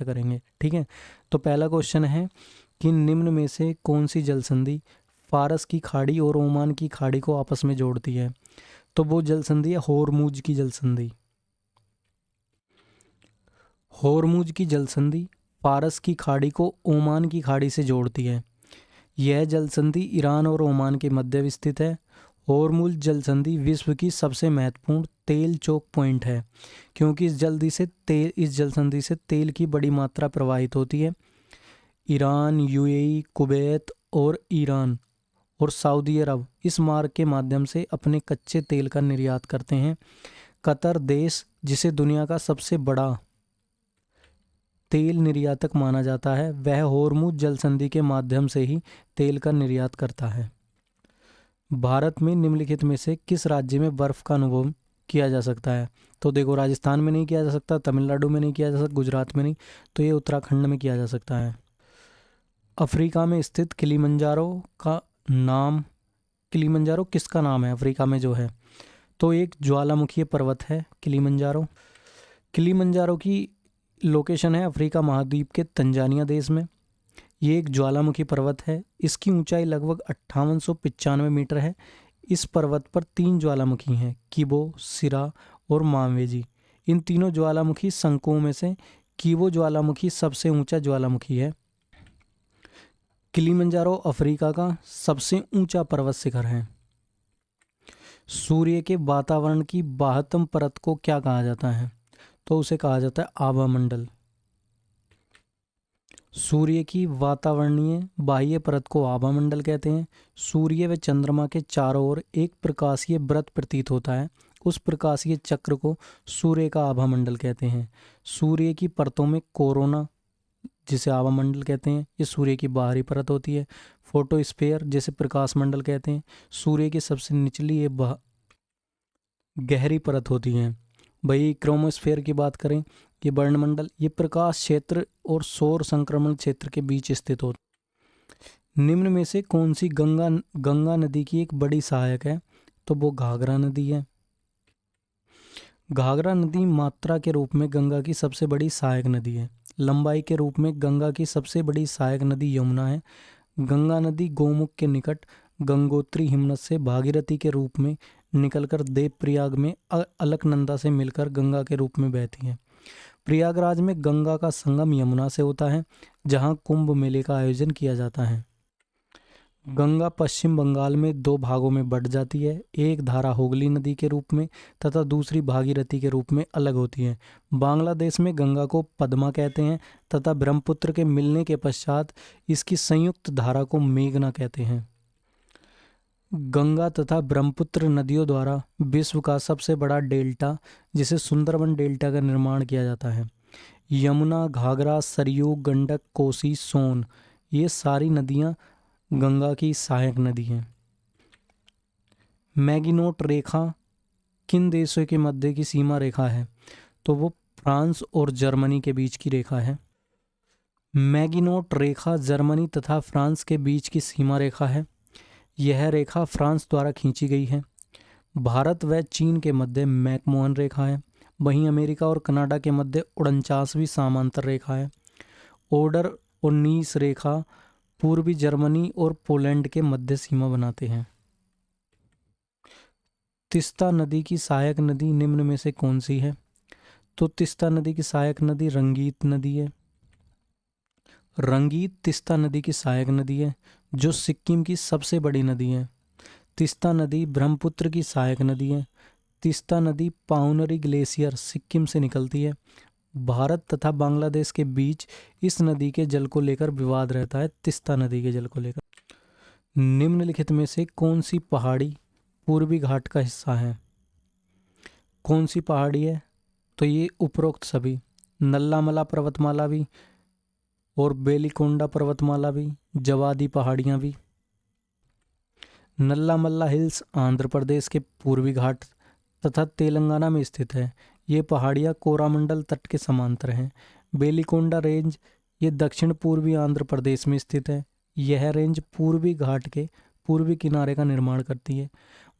करेंगे। ठीक है, तो पहला क्वेश्चन है कि निम्न में से कौन सी जल संधि फारस की खाड़ी और ओमान की खाड़ी को आपस में जोड़ती है? तो वो जल संधि है होर्मुज की जल संधि। होर्मुज की जल संधि फारस की खाड़ी को ओमान की खाड़ी से जोड़ती है। यह जल संधि ईरान और ओमान के मध्य स्थित है। होर्मुज जल संधि विश्व की सबसे महत्वपूर्ण तेल चोक पॉइंट है, क्योंकि इस जल संधि से तेल की बड़ी मात्रा प्रवाहित होती है। ईरान, यूएई, कुवैत और ईरान और सऊदी अरब इस मार्ग के माध्यम से अपने कच्चे तेल का निर्यात करते हैं। कतर देश, जिसे दुनिया का सबसे बड़ा तेल निर्यातक माना जाता है, वह होर्मुज जल संधि के माध्यम से ही तेल का निर्यात करता है। भारत में निम्नलिखित में से किस राज्य में बर्फ का अनुभव किया जा सकता है? तो देखो, राजस्थान में नहीं किया जा सकता, तमिलनाडु में नहीं किया जा सकता, गुजरात में नहीं, तो ये उत्तराखंड में किया जा सकता है। अफ्रीका में स्थित किलिमंजारो किसका नाम है अफ्रीका में जो है? तो एक ज्वालामुखी पर्वत है किलिमंजारो। किलिमंजारो की लोकेशन है अफ्रीका महाद्वीप के तंजानिया देश में। ये एक ज्वालामुखी पर्वत है। इसकी ऊंचाई लगभग 5895 मीटर है। इस पर्वत पर 3 ज्वालामुखी हैं, किबो, सिरा और मावेजी। इन तीनों ज्वालामुखी संकुओं में से किबो ज्वालामुखी सबसे ऊंचा ज्वालामुखी है। किलिमंजारो अफ्रीका का सबसे ऊंचा पर्वत शिखर है। सूर्य के वातावरण की बाह्यतम परत को क्या कहा जाता है? तो उसे कहा जाता है आभामंडल। सूर्य की वातावरणीय बाह्य परत को आभामंडल कहते हैं। सूर्य व चंद्रमा के चारों ओर एक प्रकाशीय व्रत प्रतीत होता है। उस प्रकाशीय चक्र को सूर्य का आभामंडल कहते हैं। सूर्य की परतों में कोरोना, जिसे आभामंडल कहते हैं, ये सूर्य की बाहरी परत होती है। फोटोस्फीयर, जिसे प्रकाश मंडल कहते हैं, सूर्य की सबसे निचली ये गहरी परत होती है। वही क्रोमोस्फीयर की बात करें, ये वर्णमंडल, ये प्रकाश क्षेत्र और सौर संक्रमण क्षेत्र के बीच स्थित होता है। निम्न में से कौन सी गंगा नदी की एक बड़ी सहायक है? तो वो घाघरा नदी है। घाघरा नदी मात्रा के रूप में गंगा की सबसे बड़ी सहायक नदी है। लंबाई के रूप में गंगा की सबसे बड़ी सहायक नदी यमुना है। गंगा नदी गोमुख के निकट गंगोत्री हिमनद से भागीरथी के रूप में निकलकर देवप्रयाग में अलकनंदा से मिलकर गंगा के रूप में बहती है। प्रयागराज में गंगा का संगम यमुना से होता है, जहां कुंभ मेले का आयोजन किया जाता है। गंगा पश्चिम बंगाल में 2 भागों में बट जाती है। एक धारा हुगली नदी के रूप में तथा दूसरी भागीरथी के रूप में अलग होती है। बांग्लादेश में गंगा को पद्मा कहते हैं तथा ब्रह्मपुत्र के मिलने के पश्चात इसकी संयुक्त धारा को मेघना कहते हैं। गंगा तथा ब्रह्मपुत्र नदियों द्वारा विश्व का सबसे बड़ा डेल्टा, जिसे सुंदरबन डेल्टा का निर्माण किया जाता है। यमुना, घाघरा, सरयू, गंडक, कोसी, सोन, ये सारी नदियां गंगा की सहायक नदी हैं। मैगिनोट रेखा किन देशों के मध्य की सीमा रेखा है? तो वो फ्रांस और जर्मनी के बीच की रेखा है। मैगिनोट रेखा जर्मनी तथा फ्रांस के बीच की सीमा रेखा है। यह रेखा फ्रांस द्वारा खींची गई है। भारत व चीन के मध्य मैकमोहन रेखा है। वहीं अमेरिका और कनाडा के मध्य 49वीं समांतर रेखा है। ओडर और नीस रेखा पूर्वी जर्मनी और पोलैंड के मध्य सीमा बनाते हैं। तिस्ता नदी की सहायक नदी निम्न में से कौन सी है? तो तिस्ता नदी की सहायक नदी रंगीत नदी है। रंगीत तिस्ता नदी की सहायक नदी है, जो सिक्किम की सबसे बड़ी नदी है। तिस्ता नदी ब्रह्मपुत्र की सहायक नदी है। तिस्ता नदी पाउनरी ग्लेशियर सिक्किम से निकलती है। भारत तथा बांग्लादेश के बीच इस नदी के जल को लेकर विवाद रहता है, तिस्ता नदी के जल को लेकर। निम्नलिखित में से कौन सी पहाड़ी पूर्वी घाट का हिस्सा है? कौन सी पहाड़ी है? तो ये उपरोक्त सभी, नल्लामला पर्वतमाला भी और बेलिकोंडा पर्वतमाला भी, जवादी पहाड़ियाँ भी। नल्लामल्ला हिल्स आंध्र प्रदेश के पूर्वी घाट तथा तेलंगाना में स्थित है। ये पहाड़ियाँ कोरामंडल तट के समांतर हैं। बेलिकोंडा रेंज ये दक्षिण पूर्वी आंध्र प्रदेश में स्थित है। यह रेंज पूर्वी घाट के पूर्वी किनारे का निर्माण करती है।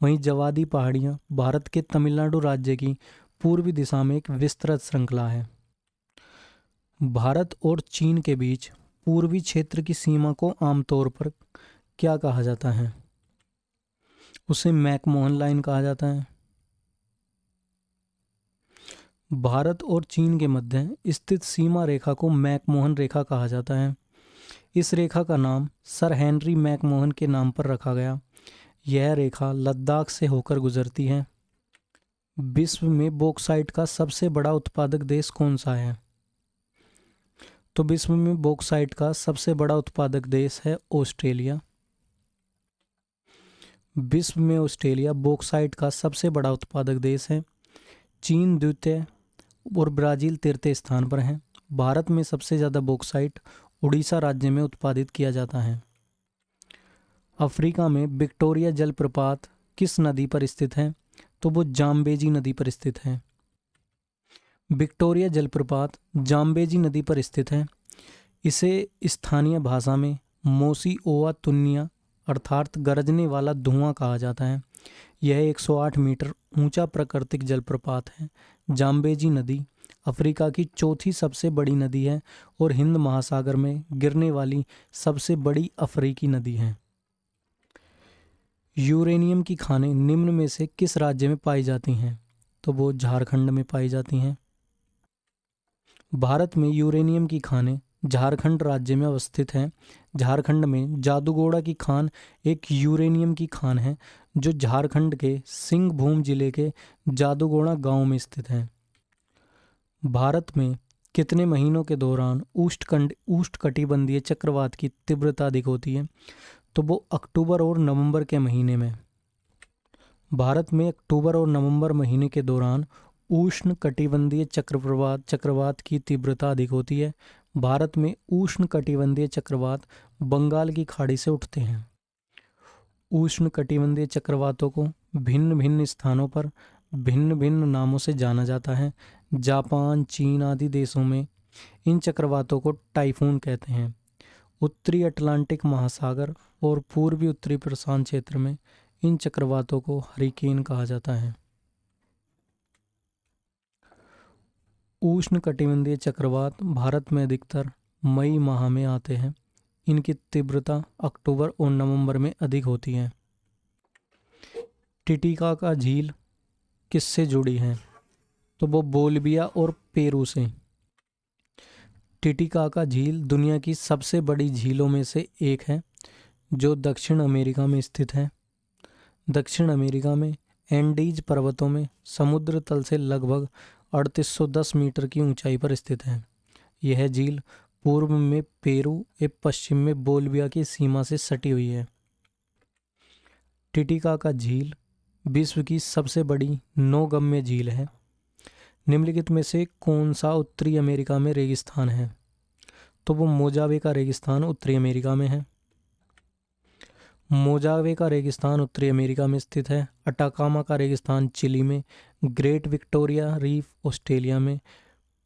वहीं जवादी पहाड़ियाँ भारत के तमिलनाडु राज्य की पूर्वी दिशा में एक विस्तृत श्रृंखला है। भारत और चीन के बीच पूर्वी क्षेत्र की सीमा को आमतौर पर क्या कहा जाता है? उसे मैकमोहन लाइन कहा जाता है। भारत और चीन के मध्य स्थित सीमा रेखा को मैकमोहन रेखा कहा जाता है। इस रेखा का नाम सर हेनरी मैकमोहन के नाम पर रखा गया। यह रेखा लद्दाख से होकर गुजरती है। विश्व में बॉक्साइट का सबसे बड़ा उत्पादक देश कौन सा है? तो विश्व में बॉक्साइट का सबसे बड़ा उत्पादक देश है ऑस्ट्रेलिया। विश्व में ऑस्ट्रेलिया बॉक्साइट का सबसे बड़ा उत्पादक देश है। चीन द्वितीय और ब्राज़ील तृतीय स्थान पर है। भारत में सबसे ज़्यादा बॉक्साइट उड़ीसा राज्य में उत्पादित किया जाता है। अफ्रीका में विक्टोरिया जलप्रपात किस नदी पर स्थित है? तो वो जाम्बेजी नदी पर स्थित है। विक्टोरिया जलप्रपात जाम्बेजी नदी पर स्थित है। इसे स्थानीय भाषा में मोसी ओवा तुन्निया अर्थात गरजने वाला धुआं कहा जाता है। यह 108 मीटर ऊंचा प्राकृतिक जलप्रपात है। जाम्बेजी नदी अफ्रीका की चौथी सबसे बड़ी नदी है और हिंद महासागर में गिरने वाली सबसे बड़ी अफ्रीकी नदी है। यूरेनियम की खानें निम्न में से किस राज्य में पाई जाती हैं? तो वो झारखंड में पाई जाती हैं। भारत में यूरेनियम की खानें झारखंड राज्य में अवस्थित हैं। झारखंड में जादूगोड़ा की खान एक यूरेनियम की खान है जो झारखंड के सिंहभूम जिले के जादूगोड़ा गांव में स्थित है। भारत में कितने महीनों के दौरान उष्णकटिबंधीय चक्रवात की तीव्रता अधिक होती है? तो वो अक्टूबर और नवंबर के महीने में। भारत में अक्टूबर और नवंबर महीने के दौरान उष्णकटिबंधीय चक्रवात की तीव्रता अधिक होती है। भारत में उष्णकटिबंधीय चक्रवात बंगाल की खाड़ी से उठते हैं। उष्णकटिबंधीय चक्रवातों को भिन्न भिन्न स्थानों पर भिन्न भिन्न नामों से जाना जाता है। जापान, चीन आदि देशों में इन चक्रवातों को टाइफून कहते हैं। उत्तरी अटलांटिक महासागर और पूर्वी उत्तरी प्रशांत क्षेत्र में इन चक्रवातों को हरिकेन कहा जाता है। उष्णकटिबंधीय चक्रवात भारत में अधिकतर मई माह में आते हैं। इनकी तीव्रता अक्टूबर और नवंबर में अधिक होती है। टिटिकाका झील किससे जुड़ी है? तो वो बोलिविया और पेरू से। टिटिकाका झील दुनिया की सबसे बड़ी झीलों में से एक है जो दक्षिण अमेरिका में स्थित है। दक्षिण अमेरिका में एंडीज पर्वतों में समुद्र तल से लगभग 3810 मीटर की ऊंचाई पर स्थित है। यह झील पूर्व में पेरू एवं पश्चिम में बोलिविया की सीमा से सटी हुई है। टिटिकाका झील विश्व की सबसे बड़ी नौगम्य झील है। निम्नलिखित में से कौन सा उत्तरी अमेरिका में रेगिस्तान है? तो वो मोजावे का रेगिस्तान उत्तरी अमेरिका में है। मोजावे का रेगिस्तान उत्तरी अमेरिका में स्थित है। अटाकामा का रेगिस्तान चिली में, ग्रेट विक्टोरिया रीफ ऑस्ट्रेलिया में,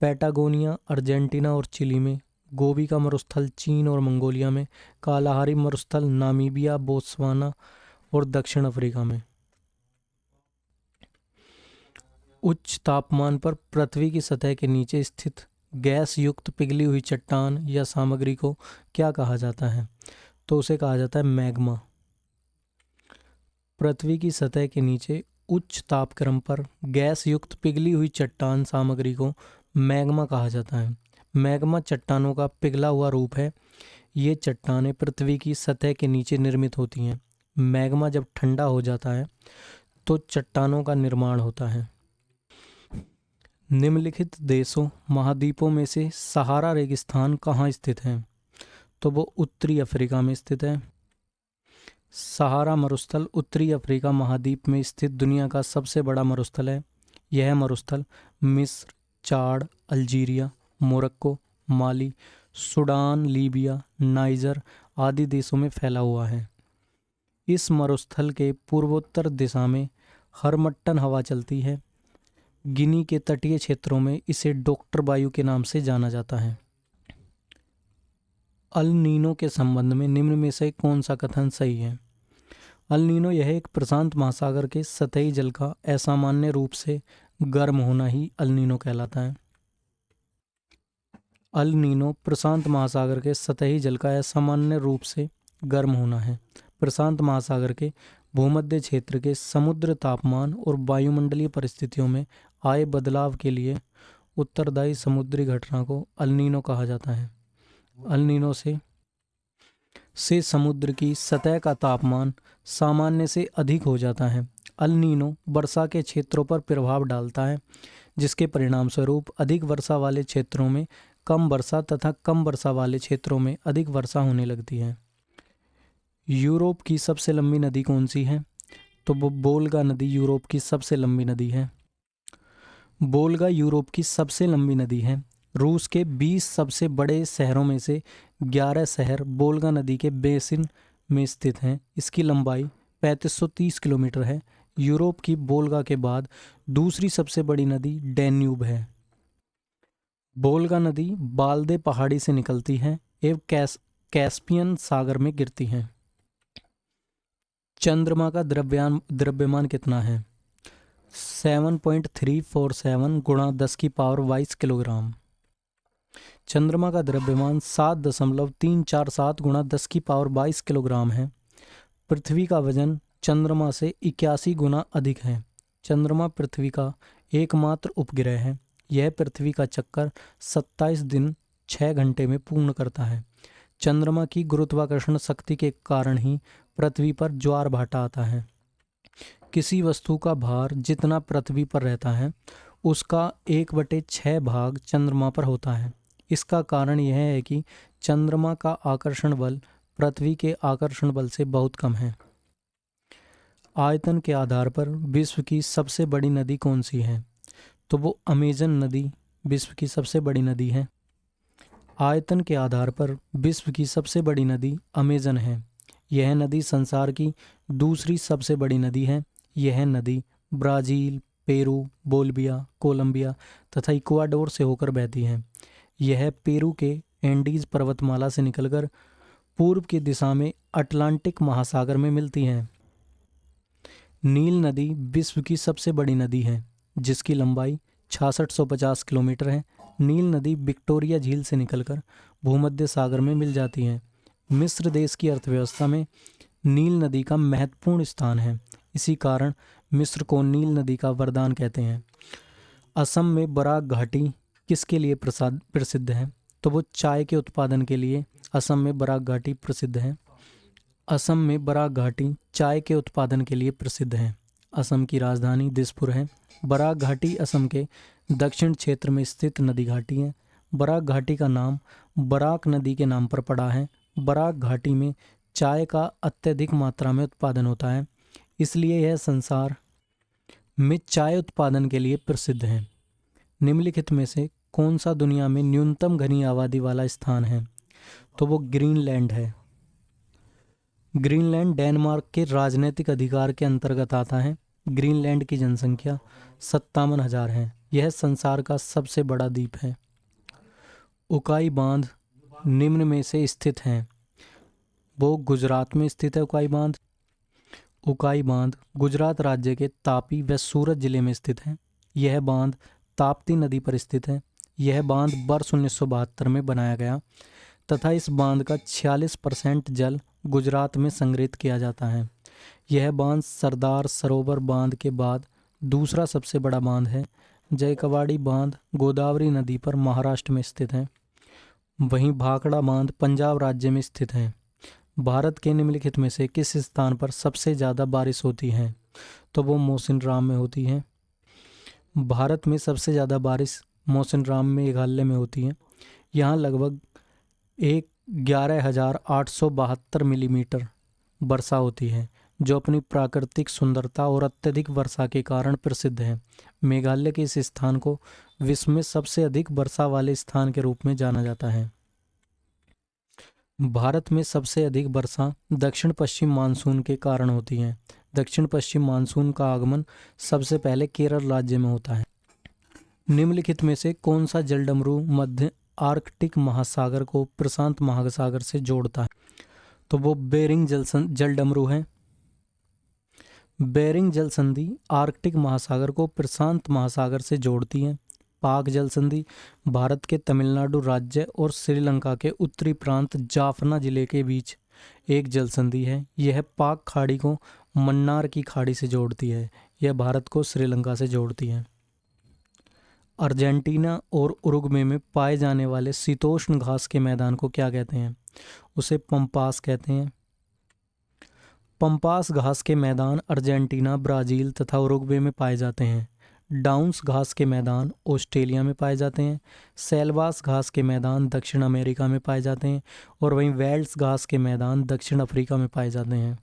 पैटागोनिया अर्जेंटीना और चिली में, गोबी का मरुस्थल चीन और मंगोलिया में, कालाहारी मरुस्थल नामीबिया, बोत्सवाना और दक्षिण अफ्रीका में। उच्च तापमान पर पृथ्वी की सतह के नीचे स्थित गैस युक्त पिघली हुई चट्टान या सामग्री को क्या कहा जाता है? तो उसे कहा जाता है मैग्मा। पृथ्वी की सतह के नीचे उच्च तापक्रम पर गैस युक्त पिघली हुई चट्टान सामग्री को मैग्मा कहा जाता है। मैग्मा चट्टानों का पिघला हुआ रूप है। ये चट्टानें पृथ्वी की सतह के नीचे निर्मित होती हैं। मैग्मा जब ठंडा हो जाता है तो चट्टानों का निर्माण होता है। निम्नलिखित देशों महाद्वीपों में से सहारा रेगिस्तान कहाँ स्थित है? तो वो उत्तरी अफ्रीका में स्थित है। सहारा मरुस्थल उत्तरी अफ्रीका महाद्वीप में स्थित दुनिया का सबसे बड़ा मरुस्थल है। यह मरुस्थल मिस्र, चाड, अल्जीरिया, मोरक्को, माली, सूडान, लीबिया, नाइजर आदि देशों में फैला हुआ है। इस मरुस्थल के पूर्वोत्तर दिशा में हरमट्टन हवा चलती है। गिनी के तटीय क्षेत्रों में इसे डॉक्टर वायु के नाम से जाना जाता है। अल नीनो के संबंध में निम्न में से कौन सा कथन सही है? अल नीनो यह एक प्रशांत महासागर के सतही जल का असामान्य रूप से गर्म होना ही अल नीनो कहलाता है। अल नीनो प्रशांत महासागर के सतही जल का असामान्य रूप से गर्म होना है। प्रशांत महासागर के भूमध्य क्षेत्र के समुद्र तापमान और वायुमंडलीय परिस्थितियों में आए बदलाव के लिए उत्तरदायी समुद्री घटना को अल नीनो कहा जाता है। अल नीनो से समुद्र की सतह का तापमान सामान्य से अधिक हो जाता है। अल नीनो वर्षा के क्षेत्रों पर प्रभाव डालता है, जिसके परिणाम स्वरूप अधिक वर्षा वाले क्षेत्रों में कम वर्षा तथा कम वर्षा वाले क्षेत्रों में अधिक वर्षा होने लगती है। यूरोप की सबसे लंबी नदी कौन सी है? तो वो वोल्गा नदी यूरोप की सबसे लंबी नदी है। वोल्गा यूरोप की सबसे लंबी नदी है। रूस के 20 सबसे बड़े शहरों में से 11 शहर वोल्गा नदी के बेसिन में स्थित हैं। इसकी लंबाई 3530 किलोमीटर है। यूरोप की वोल्गा के बाद दूसरी सबसे बड़ी नदी डैन्यूब है। वोल्गा नदी बाल्दे पहाड़ी से निकलती है एवं कैस्पियन सागर में गिरती है। चंद्रमा का द्रव्यमान कितना है? 7.347 गुणा 10 की पावर 22 किलोग्राम। चंद्रमा का द्रव्यमान 7.347 गुणा 10 की पावर 22 किलोग्राम है। पृथ्वी का वजन चंद्रमा से 81 गुना अधिक है। चंद्रमा पृथ्वी का एकमात्र उपग्रह है। यह पृथ्वी का चक्कर 27 दिन 6 घंटे में पूर्ण करता है। चंद्रमा की गुरुत्वाकर्षण शक्ति के कारण ही पृथ्वी पर ज्वार भाटा आता है। किसी वस्तु का भार जितना पृथ्वी पर रहता है, उसका 1/6 भाग चंद्रमा पर होता है। इसका कारण यह है कि चंद्रमा का आकर्षण बल पृथ्वी के आकर्षण बल से बहुत कम है। आयतन के आधार पर विश्व की सबसे बड़ी नदी कौन सी है? तो वो अमेजन नदी विश्व की सबसे बड़ी नदी है। आयतन के आधार पर विश्व की सबसे बड़ी नदी अमेजन है। यह नदी संसार की दूसरी सबसे बड़ी नदी है। यह नदी ब्राज़ील, पेरू, बोलिविया, कोलंबिया तथा इक्वाडोर से होकर बहती है। यह पेरू के एंडीज पर्वतमाला से निकलकर पूर्व की दिशा में अटलांटिक महासागर में मिलती है। नील नदी विश्व की सबसे बड़ी नदी है, जिसकी लंबाई 6650 किलोमीटर है। नील नदी विक्टोरिया झील से निकलकर भूमध्य सागर में मिल जाती है। मिस्र देश की अर्थव्यवस्था में नील नदी का महत्वपूर्ण स्थान है। इसी कारण मिस्र को नील नदी का वरदान कहते हैं। असम में बराक घाटी किसके लिए प्रसिद्ध है? तो वो चाय के उत्पादन के लिए असम में बराक घाटी प्रसिद्ध है। असम में बराक घाटी चाय के उत्पादन के लिए प्रसिद्ध है। असम की राजधानी दिसपुर है। बराक घाटी असम के दक्षिण क्षेत्र में स्थित नदी घाटी है। बराक घाटी का नाम बराक नदी के नाम पर पड़ा है। बराक घाटी में चाय का अत्यधिक मात्रा में उत्पादन होता है, इसलिए यह संसार में चाय उत्पादन के लिए प्रसिद्ध है। निम्नलिखित में से कौन सा दुनिया में न्यूनतम घनी आबादी वाला स्थान है? तो वो ग्रीनलैंड है। ग्रीनलैंड डेनमार्क के राजनीतिक अधिकार के अंतर्गत आता है। ग्रीनलैंड की जनसंख्या 57,000 है। यह संसार का सबसे बड़ा द्वीप है। उकाई बांध निम्न में से स्थित हैं। वो गुजरात में स्थित है। उकाई बांध गुजरात राज्य के तापी व सूरत जिले में स्थित है। यह बांध ताप्ती नदी पर स्थित है। यह बांध वर्ष 1972 में बनाया गया तथा इस बांध का 46% जल गुजरात में संग्रहित किया जाता है। यह बांध सरदार सरोवर बांध के बाद दूसरा सबसे बड़ा बांध है। जयकवाड़ी बांध गोदावरी नदी पर महाराष्ट्र में स्थित है। वहीं भाखड़ा बांध पंजाब राज्य में स्थित है। भारत के निम्नलिखित में से किस स्थान पर सबसे ज़्यादा बारिश होती है? तो वो मौसिनराम में होती है। भारत में सबसे ज़्यादा बारिश मौसिनराम मेघालय में होती है। यहाँ लगभग 11,872 मिलीमीटर वर्षा होती है, जो अपनी प्राकृतिक सुंदरता और अत्यधिक वर्षा के कारण प्रसिद्ध है। मेघालय के इस स्थान को विश्व में सबसे अधिक वर्षा वाले स्थान के रूप में जाना जाता है। भारत में सबसे अधिक वर्षा दक्षिण पश्चिम मानसून के कारण होती है। दक्षिण पश्चिम मानसून का आगमन सबसे पहले केरल राज्य में होता है। निम्नलिखित में से कौन सा जलडमरू मध्य आर्कटिक महासागर को प्रशांत महासागर से जोड़ता है? तो वो बेरिंग जलडमरू है। बेरिंग जल संधि आर्कटिक महासागर को प्रशांत महासागर से जोड़ती है। पाक जल संधि भारत के तमिलनाडु राज्य और श्रीलंका के उत्तरी प्रांत जाफना जिले के बीच एक जल संधि है। यह पाक खाड़ी को मन्नार की खाड़ी से जोड़ती है। यह भारत को श्रीलंका से जोड़ती है। अर्जेंटीना और उरुग्वे में पाए जाने वाले शीतोष्ण घास के मैदान को क्या कहते हैं? उसे पंपास कहते हैं। पंपास घास के मैदान अर्जेंटीना, ब्राज़ील तथा उरुग्वे में पाए जाते हैं। डाउन्स घास के मैदान ऑस्ट्रेलिया में पाए जाते हैं। सेल्वास घास के मैदान दक्षिण अमेरिका में पाए जाते हैं और वहीं वेल्स घास के मैदान दक्षिण अफ्रीका में पाए जाते हैं।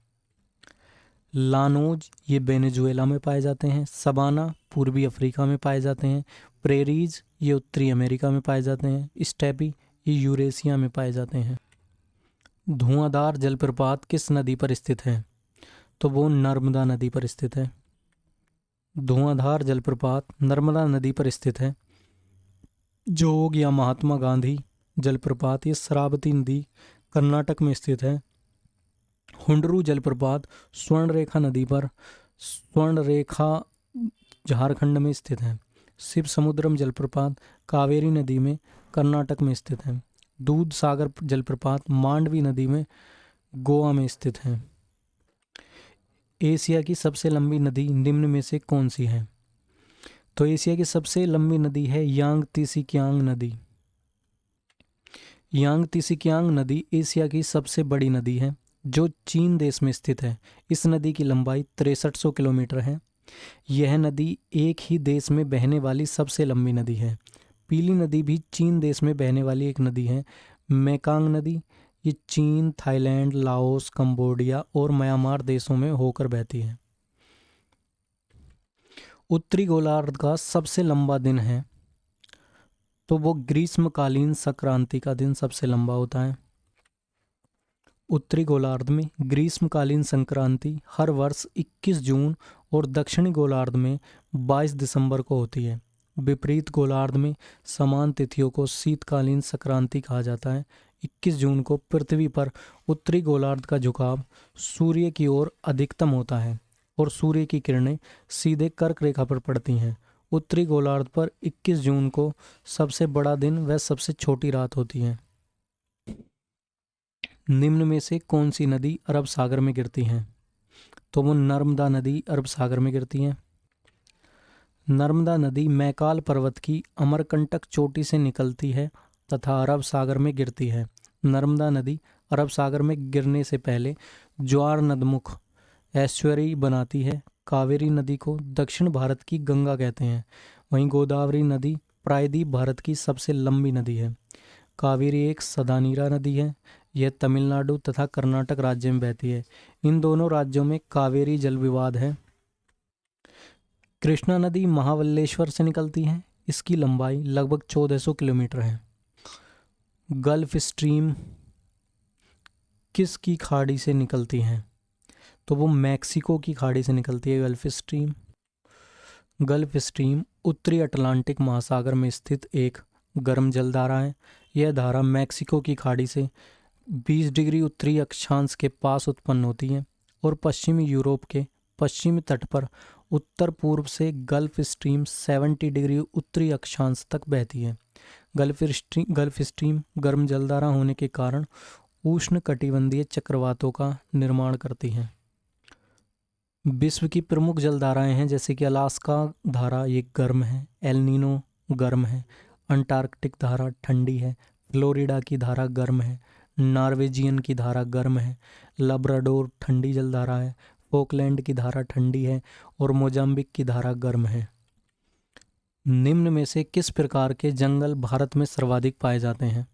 लानोज ये वेनेजुएला में पाए जाते हैं। सबाना पूर्वी अफ्रीका में पाए जाते हैं। प्रेरीज ये उत्तरी अमेरिका में पाए जाते हैं। स्टेपी ये यूरेशिया में पाए जाते हैं। धुआंधार जलप्रपात किस नदी पर स्थित है? तो वो नर्मदा नदी पर स्थित है। धुआंधार जलप्रपात नर्मदा नदी पर स्थित है। जोग या महात्मा गांधी जलप्रपात ये शरावती नदी कर्नाटक में स्थित है। हुंडरू जलप्रपात स्वर्णरेखा नदी पर, स्वर्णरेखा झारखंड में स्थित है। शिव समुद्रम जलप्रपात कावेरी नदी में कर्नाटक में स्थित है। दूध सागर जलप्रपात मांडवी नदी में गोवा में स्थित है। एशिया की सबसे लंबी नदी निम्न में से कौन सी है? तो एशिया की सबसे लंबी नदी है यांगत्से नदी। यांगत्से नदी एशिया की सबसे बड़ी नदी है जो चीन देश में स्थित है। इस नदी की लंबाई 6300 किलोमीटर है। यह नदी एक ही देश में बहने वाली सबसे लंबी नदी है। पीली नदी भी चीन देश में बहने वाली एक नदी है। मेकांग नदी ये चीन, थाईलैंड, लाओस, कंबोडिया और म्यांमार देशों में होकर बहती है। उत्तरी गोलार्ध का सबसे लंबा दिन है तो वो ग्रीष्मकालीन संक्रांति का दिन सबसे लंबा होता है। उत्तरी गोलार्ध में ग्रीष्मकालीन संक्रांति हर वर्ष 21 जून और दक्षिणी गोलार्ध में 22 दिसंबर को होती है। विपरीत गोलार्ध में समान तिथियों को शीतकालीन संक्रांति कहा जाता है। 21 जून को पृथ्वी पर उत्तरी गोलार्ध का झुकाव सूर्य की ओर अधिकतम होता है और सूर्य की किरणें सीधे कर्क रेखा पर पड़ती हैं। उत्तरी गोलार्ध पर 21 जून को सबसे बड़ा दिन व सबसे छोटी रात होती है। निम्न में से कौन सी नदी अरब सागर में गिरती है? तो वो नर्मदा नदी अरब सागर में गिरती है। नर्मदा नदी मैकाल पर्वत की अमरकंटक चोटी से निकलती है तथा अरब सागर में गिरती है। नर्मदा नदी अरब सागर में गिरने से पहले ज्वार नदमुख एस्चुअरी बनाती है। कावेरी नदी को दक्षिण भारत की गंगा कहते हैं। वहीं गोदावरी नदी प्रायद्वीप भारत की सबसे लंबी नदी है। कावेरी एक सदानीरा नदी है। यह तमिलनाडु तथा कर्नाटक राज्य में बहती है। इन दोनों राज्यों में कावेरी जल विवाद है। कृष्णा नदी महाबलेश्वर से निकलती है। इसकी लंबाई लगभग 1400 किलोमीटर है। गल्फ स्ट्रीम किसकी खाड़ी से निकलती है? तो वो मैक्सिको की खाड़ी से निकलती है गल्फ स्ट्रीम। गल्फ स्ट्रीम उत्तरी अटलांटिक महासागर में स्थित एक गर्म जल धारा है। यह धारा मैक्सिको की खाड़ी से 20 डिग्री उत्तरी अक्षांश के पास उत्पन्न होती है और पश्चिमी यूरोप के पश्चिमी तट पर उत्तर पूर्व से गल्फ स्ट्रीम 70 डिग्री उत्तरी अक्षांश तक बहती है। गल्फ स्ट्रीम गर्म जलधारा होने के कारण उष्णकटिबंधीय चक्रवातों का निर्माण करती है। विश्व की प्रमुख जलधाराएं हैं जैसे कि अलास्का धारा ये गर्म है, एल नीनो गर्म है, अंटार्कटिक धारा ठंडी है, फ्लोरिडा की धारा गर्म है, नॉर्वेजियन की धारा गर्म है, लब्राडोर ठंडी जलधारा है, फोकलैंड की धारा ठंडी है और मोजाम्बिक की धारा गर्म है। निम्न में से किस प्रकार के जंगल भारत में सर्वाधिक पाए जाते हैं?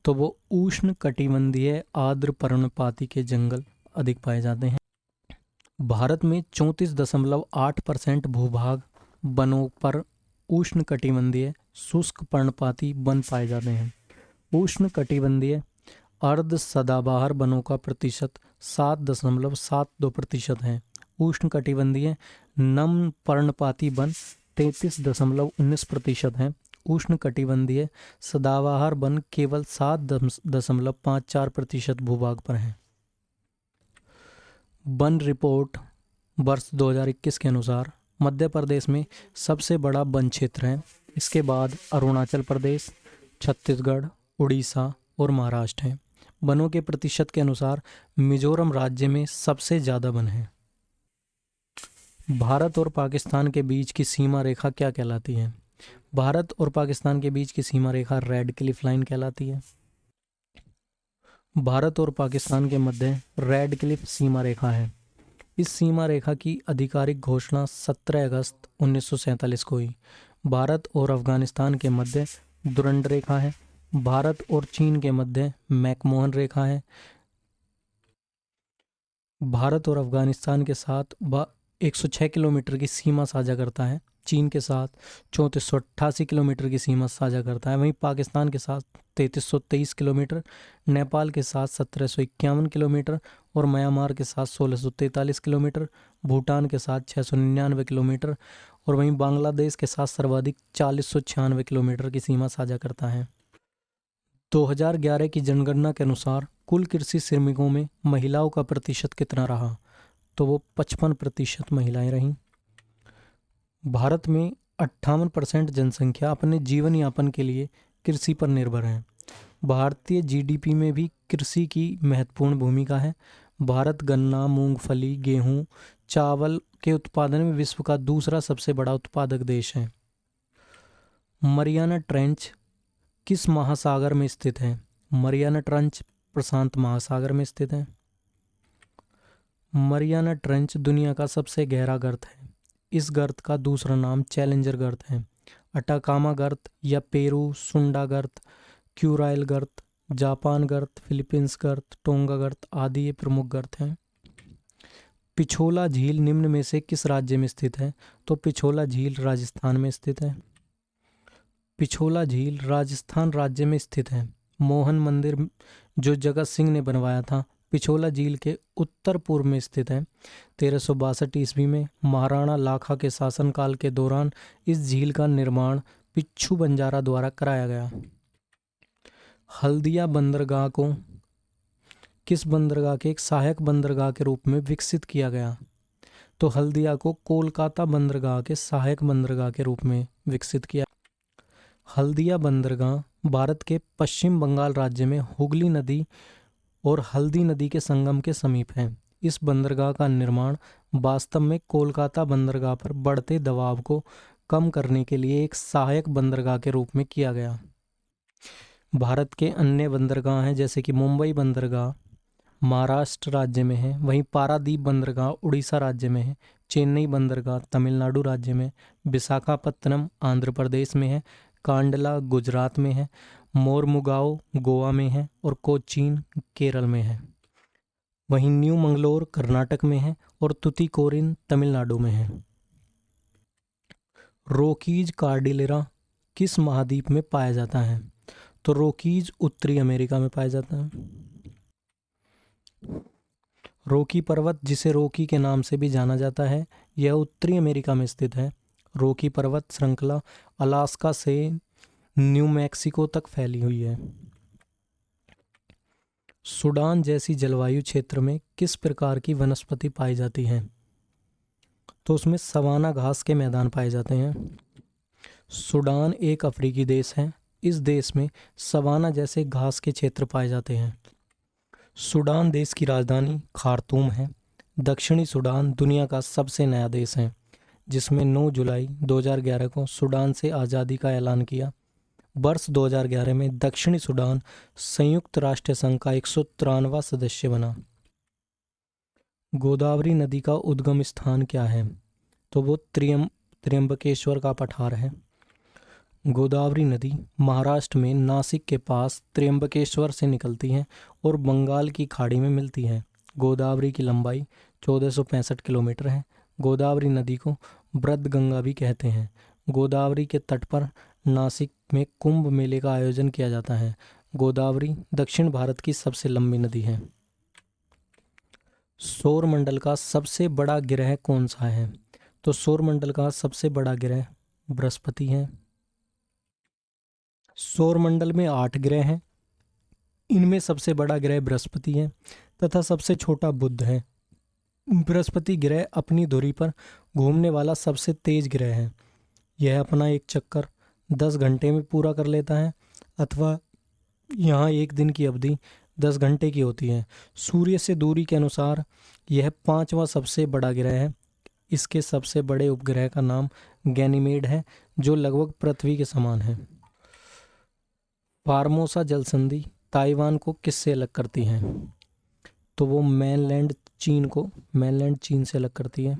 तो वो उष्ण कटिबंधीय आर्द्र पर्णपाती के जंगल अधिक पाए जाते हैं। भारत में 34.8% भूभाग वनों पर उष्ण कटिबंधीय शुष्क पर्णपाती वन पाए जाते हैं। उष्ण कटिबंधीय अर्ध सदाबहार वनों का प्रतिशत 7.72% है। उष्ण कटिबंधीय नम पर्णपाती वन 33.19% है। उष्ण कटिबंधीय सदाबहार वन केवल 7.54% भूभाग पर हैं। वन रिपोर्ट वर्ष 2021 के अनुसार मध्य प्रदेश में सबसे बड़ा वन क्षेत्र है इसके बाद अरुणाचल प्रदेश, छत्तीसगढ़, उड़ीसा और महाराष्ट्र हैं। वनों के प्रतिशत के अनुसार मिजोरम राज्य में सबसे ज़्यादा वन हैं। भारत और पाकिस्तान के बीच की सीमा रेखा क्या कहलाती है? भारत और पाकिस्तान के बीच की सीमा रेखा रेड क्लिफ लाइन कहलाती है। भारत और पाकिस्तान के मध्य रेड क्लिफ सीमा रेखा है। इस सीमा रेखा की आधिकारिक घोषणा 17 अगस्त 1947 को हुई। भारत और अफगानिस्तान के मध्य दुरंड रेखा है। भारत और चीन के मध्य मैकमोहन रेखा है। भारत और अफगानिस्तान के साथ 106 किलोमीटर की सीमा साझा करता है। चीन के साथ 3488 किलोमीटर की सीमा साझा करता है। वहीं पाकिस्तान के साथ 3323 किलोमीटर, नेपाल के साथ 1751 किलोमीटर और म्यांमार के साथ 1643 किलोमीटर, भूटान के साथ 699 किलोमीटर और वहीं बांग्लादेश के साथ सर्वाधिक 4096 किलोमीटर की सीमा साझा करता है। 2011 की जनगणना के अनुसार कुल कृषि श्रमिकों में महिलाओं का प्रतिशत कितना रहा? तो वो 55% महिलाएं रहीं। भारत में 58% जनसंख्या अपने जीवन यापन के लिए कृषि पर निर्भर है। भारतीय जीडीपी में भी कृषि की महत्वपूर्ण भूमिका है। भारत गन्ना, मूंगफली, गेहूं, चावल के उत्पादन में विश्व का दूसरा सबसे बड़ा उत्पादक देश है। मरियाना ट्रेंच किस महासागर में स्थित है? मरियाना ट्रेंच प्रशांत महासागर में स्थित है। मरियाना ट्रेंच दुनिया का सबसे गहरा गर्त है। इस गर्त का दूसरा नाम चैलेंजर गर्त है। अटाकामा गर्त या पेरू सुंडा गर्त, क्यूराइल गर्त, जापान गर्त, फिलीपींस गर्त, टोंगा गर्त आदि ये प्रमुख गर्त हैं। पिछोला झील निम्न में से किस राज्य में स्थित है? तो पिछोला झील राजस्थान में स्थित है। पिछोला झील राजस्थान राज्य में स्थित है। मोहन मंदिर जो जगत सिंह ने बनवाया था पिछोला झील के उत्तर पूर्व में स्थित है। 1362 ईस्वी में महाराणा लाखा के शासनकाल के दौरान इस झील का निर्माण पिच्छू बंजारा द्वारा कराया गया। हल्दिया बंदरगाह को किस बंदरगाह के एक सहायक बंदरगाह के रूप में विकसित किया गया? तो हल्दिया को कोलकाता बंदरगाह के सहायक बंदरगाह के रूप में विकसित किया। हल्दिया बंदरगाह भारत के पश्चिम बंगाल राज्य में हुगली नदी और हल्दी नदी के संगम के समीप है। इस बंदरगाह का निर्माण वास्तव में कोलकाता बंदरगाह पर बढ़ते दबाव को कम करने के लिए एक सहायक बंदरगाह के रूप में किया गया। भारत के अन्य बंदरगाह हैं जैसे कि मुंबई बंदरगाह महाराष्ट्र राज्य में है, वहीं पारादीप बंदरगाह उड़ीसा राज्य में है, चेन्नई बंदरगाह तमिलनाडु राज्य में, विशाखापत्तनम आंध्र प्रदेश में है, कांडला गुजरात में है, मोरमुगाओ गोवा में है और कोचीन केरल में है। वहीं न्यू मंगलोर कर्नाटक में है और तुतीकोरिन तमिलनाडु में है। रोकीज कार्डिलेरा किस महाद्वीप में पाया जाता है? तो रोकीज उत्तरी अमेरिका में पाया जाता है। रोकी पर्वत जिसे रोकी के नाम से भी जाना जाता है यह उत्तरी अमेरिका में स्थित है। रोकी पर्वत श्रृंखला अलास्का से न्यू मैक्सिको तक फैली हुई है। सूडान जैसी जलवायु क्षेत्र में किस प्रकार की वनस्पति पाई जाती है? तो उसमें सवाना घास के मैदान पाए जाते हैं। सूडान एक अफ्रीकी देश है। इस देश में सवाना जैसे घास के क्षेत्र पाए जाते हैं। सूडान देश की राजधानी खार्तूम है। दक्षिणी सूडान दुनिया का सबसे नया देश है जिसमें 9 जुलाई 2011 को सूडान से आज़ादी का ऐलान किया। वर्ष 2011 में दक्षिणी सूडान संयुक्त राष्ट्र संघ का 193वां सदस्य बना। गोदावरी नदी का उद्गम स्थान क्या है? तो वो त्र्यंबकेश्वर का पठार है। गोदावरी नदी महाराष्ट्र में नासिक के पास त्र्यंबकेश्वर से निकलती है और बंगाल की खाड़ी में मिलती है। गोदावरी की लंबाई 1465 किलोमीटर है। गोदावरी नदी को ब्रजगंगा भी कहते हैं। गोदावरी के तट पर नासिक में कुंभ मेले का आयोजन किया जाता है। गोदावरी दक्षिण भारत की सबसे लंबी नदी है। सौरमंडल का सबसे बड़ा ग्रह कौन सा है? तो सौरमंडल का सबसे बड़ा ग्रह बृहस्पति है। सौरमंडल में 8 ग्रह हैं। इनमें सबसे बड़ा ग्रह बृहस्पति है तथा सबसे छोटा बुध है। बृहस्पति ग्रह अपनी धुरी पर घूमने वाला सबसे तेज ग्रह है। यह अपना एक चक्कर 10 घंटे में पूरा कर लेता है, अथवा यहाँ एक दिन की अवधि 10 घंटे की होती है। सूर्य से दूरी के अनुसार यह 5वां सबसे बड़ा ग्रह है। इसके सबसे बड़े उपग्रह का नाम गैनीमेड है, जो लगभग पृथ्वी के समान है। फार्मोसा जल संधि ताइवान को किससे अलग करती है? तो वो मेनलैंड चीन से अलग करती है।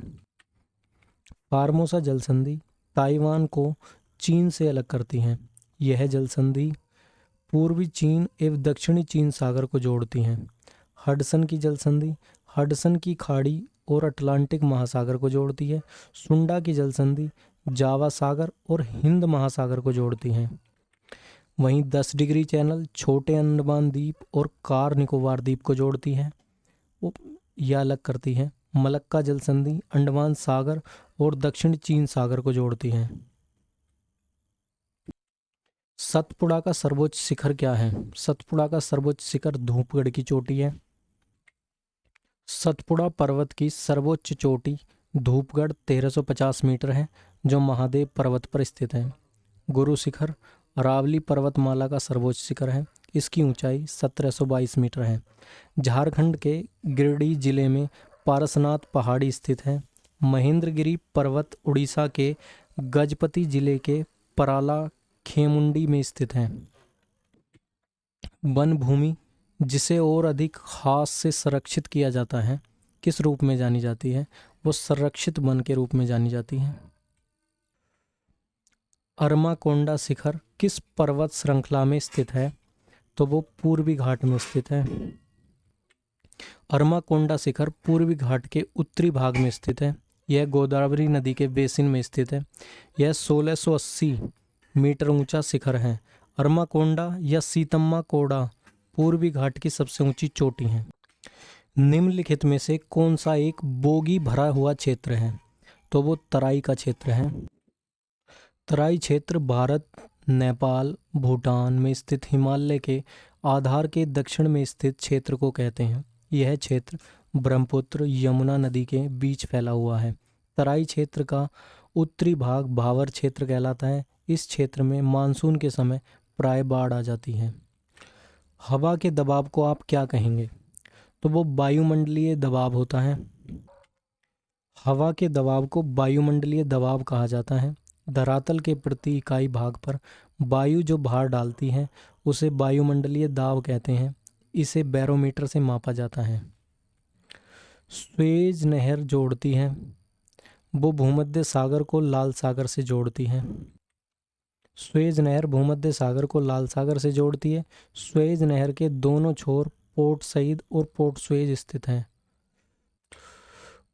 फार्मोसा जल संधि ताइवान को चीन से अलग करती है। यह जल संधि पूर्वी चीन एवं दक्षिणी चीन सागर को जोड़ती हैं। हडसन की जल संधि हडसन की खाड़ी और अटलांटिक महासागर को जोड़ती है। सुंडा की जल संधि जावा सागर और हिंद महासागर को जोड़ती हैं। वहीं 10 डिग्री चैनल छोटे अंडमान द्वीप और कार निकोबार द्वीप को जोड़ती है या अलग करती है। मलक्का जल संधि अंडमान सागर और दक्षिण चीन सागर को जोड़ती है। सतपुड़ा का सर्वोच्च शिखर क्या है? सतपुड़ा का सर्वोच्च शिखर धूपगढ़ की चोटी है। सतपुड़ा पर्वत की सर्वोच्च चोटी धूपगढ़ 1350 मीटर है, जो महादेव पर्वत पर स्थित है। गुरु शिखर अरावली पर्वतमाला का सर्वोच्च शिखर है। इसकी ऊंचाई 1722 मीटर है। झारखंड के गिरिडीह जिले में पारसनाथ पहाड़ी स्थित है। महेंद्रगिरी पर्वत उड़ीसा के गजपति जिले के पराला खेमुंडी में स्थित है। वन भूमि जिसे और अधिक खास से संरक्षित किया जाता है किस रूप में जानी जाती है? वो संरक्षित वन के रूप में जानी जाती है। अरमाकोंडा शिखर किस पर्वत श्रृंखला में स्थित है? तो वो पूर्वी घाट में स्थित है। अरमाकोंडा शिखर पूर्वी घाट के उत्तरी भाग में स्थित है। यह गोदावरी नदी के बेसिन में स्थित है। यह 1680 मीटर ऊंचा शिखर है। अरमाकोंडा या सीतम्मा कोड़ा पूर्वी घाट की सबसे ऊंची चोटी है। निम्नलिखित में से कौन सा एक बोगी भरा हुआ क्षेत्र है? तो वो तराई का क्षेत्र है। तराई क्षेत्र भारत, नेपाल, भूटान में स्थित हिमालय के आधार के दक्षिण में स्थित क्षेत्र को कहते हैं। यह क्षेत्र ब्रह्मपुत्र यमुना नदी के बीच फैला हुआ है। तराई क्षेत्र का उत्तरी भाग भावर क्षेत्र कहलाता है। इस क्षेत्र में मानसून के समय प्राय बाढ़ आ जाती है। हवा के दबाव को आप क्या कहेंगे? तो वो वायुमंडलीय दबाव होता है। हवा के दबाव को वायुमंडलीय दबाव कहा जाता है। धरातल के प्रति इकाई भाग पर वायु जो भार डालती है उसे वायुमंडलीय दाब कहते हैं। इसे बैरोमीटर से मापा जाता है। स्वेज नहर जोड़ती है। वो भूमध्य सागर को लाल सागर से जोड़ती है। स्वेज नहर भूमध्य सागर को लाल सागर से जोड़ती है। स्वेज नहर के दोनों छोर पोर्ट सईद और पोर्ट स्वेज स्थित हैं।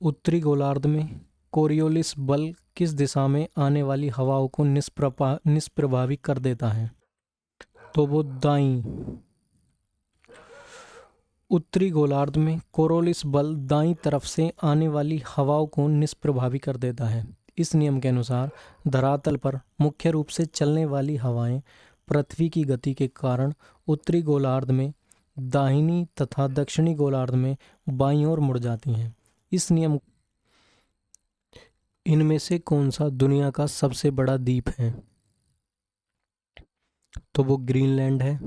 उत्तरी गोलार्ध में कोरियोलिस बल किस दिशा में आने वाली हवाओं को निष्प्रभावी कर देता है? तो वो दाईं। उत्तरी गोलार्ध में कोरियोलिस बल दाईं तरफ से आने वाली हवाओं को निष्प्रभावी कर देता है। इस नियम के अनुसार धरातल पर मुख्य रूप से चलने वाली हवाएं पृथ्वी की गति के कारण उत्तरी गोलार्ध में दाहिनी तथा दक्षिणी गोलार्ध में बाईं ओर मुड़ जाती हैं। इस नियम इनमें से कौन सा दुनिया का सबसे बड़ा द्वीप है? तो वो ग्रीनलैंड है।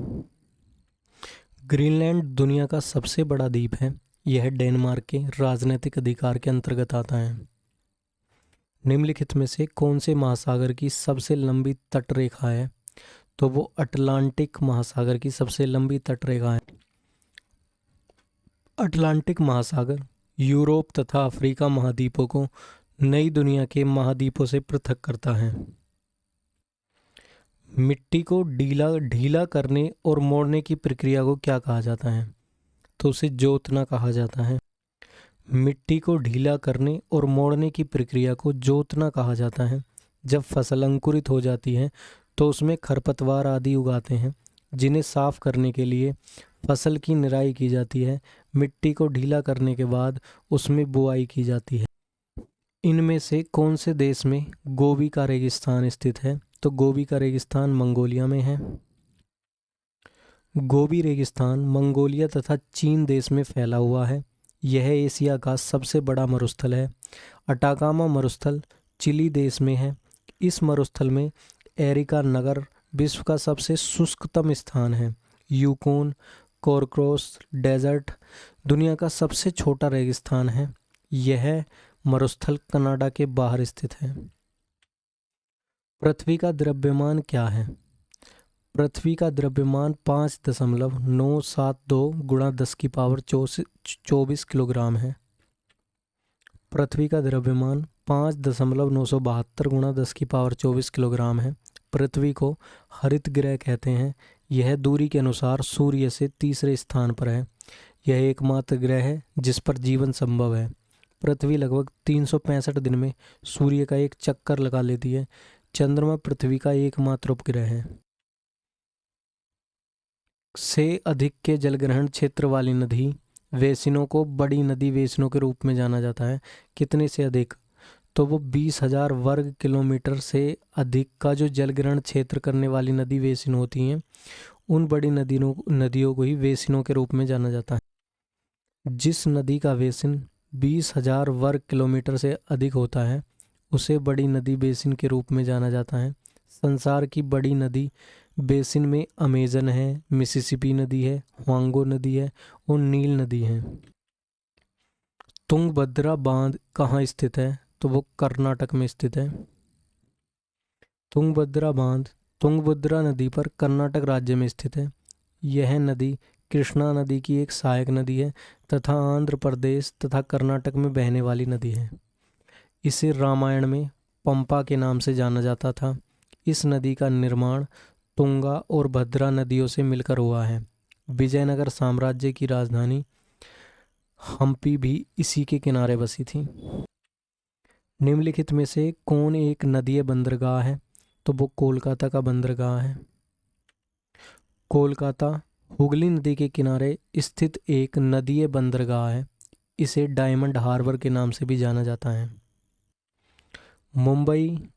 ग्रीनलैंड दुनिया का सबसे बड़ा द्वीप है। यह डेनमार्क के राजनीतिक अधिकार के अंतर्गत आता है। निम्नलिखित में से कौन से महासागर की सबसे लंबी तटरेखा है? तो वो अटलांटिक महासागर की सबसे लंबी तटरेखा है। अटलांटिक महासागर यूरोप तथा अफ्रीका महाद्वीपों को नई दुनिया के महाद्वीपों से पृथक करता है। मिट्टी को ढीला करने और मोड़ने की प्रक्रिया को क्या कहा जाता है? तो उसे जोतना कहा जाता है। मिट्टी को ढीला करने और मोड़ने की प्रक्रिया को जोतना कहा जाता है। जब फसल अंकुरित हो जाती है तो उसमें खरपतवार आदि उगाते हैं, जिन्हें साफ करने के लिए फसल की निराई की जाती है। मिट्टी को ढीला करने के बाद उसमें बुआई की जाती है। इनमें से कौन से देश में गोबी का रेगिस्तान स्थित है? तो गोबी का रेगिस्तान मंगोलिया में है। गोबी रेगिस्तान मंगोलिया तथा चीन देश में फैला हुआ है। यह एशिया का सबसे बड़ा मरुस्थल है। अटाकामा मरुस्थल चिली देश में है। इस मरुस्थल में एरिका नगर विश्व का सबसे शुष्कतम स्थान है। यूकोन कोरकोरस डेजर्ट दुनिया का सबसे छोटा रेगिस्तान है। यह मरुस्थल कनाडा के बाहर स्थित है। पृथ्वी का द्रव्यमान क्या है? पृथ्वी का द्रव्यमान 5.972 गुणा 10⁻24 किलोग्राम है। पृथ्वी का द्रव्यमान 5.972 गुणा 10⁻24 किलोग्राम है। पृथ्वी को हरित ग्रह कहते हैं। यह दूरी के अनुसार सूर्य से तीसरे स्थान पर है। यह एकमात्र ग्रह है जिस पर जीवन संभव है। पृथ्वी लगभग 365 दिन में सूर्य का एक चक्कर लगा लेती है। चंद्रमा पृथ्वी का एकमात्र उपग्रह है। से अधिक के जलग्रहण क्षेत्र वाली नदी वेसिनों को बड़ी नदी वेसिनों के रूप में जाना जाता है। कितने से अधिक? तो वो 20,000 वर्ग किलोमीटर से अधिक का जो जलग्रहण क्षेत्र करने वाली नदी वेसिन होती हैं, उन बड़ी नदियों को ही वेसिनों के रूप में जाना जाता है। जिस नदी का बेसिन 20,000 वर्ग किलोमीटर से अधिक होता है उसे बड़ी नदी बेसिन के रूप में जाना जाता है। संसार की बड़ी नदी बेसिन में अमेजन है, मिसिसिपी नदी है, ह्वांगो नदी है और नील नदी है। तुंगभद्रा बांध कहाँ स्थित है? तो वो कर्नाटक में स्थित है। तुंगभद्रा बांध तुंगभद्रा नदी पर कर्नाटक राज्य में स्थित है। यह नदी कृष्णा नदी की एक सहायक नदी है तथा आंध्र प्रदेश तथा कर्नाटक में बहने वाली नदी है। इसे रामायण में पंपा के नाम से जाना जाता था। इस नदी का निर्माण तुंगा और भद्रा नदियों से मिलकर हुआ है। विजयनगर साम्राज्य की राजधानी हम्पी भी इसी के किनारे बसी थी। निम्नलिखित में से कौन एक नदीय बंदरगाह है? तो वो कोलकाता का बंदरगाह है। कोलकाता हुगली नदी के किनारे स्थित एक नदीय बंदरगाह है। इसे डायमंड हार्बर के नाम से भी जाना जाता है। मुंबई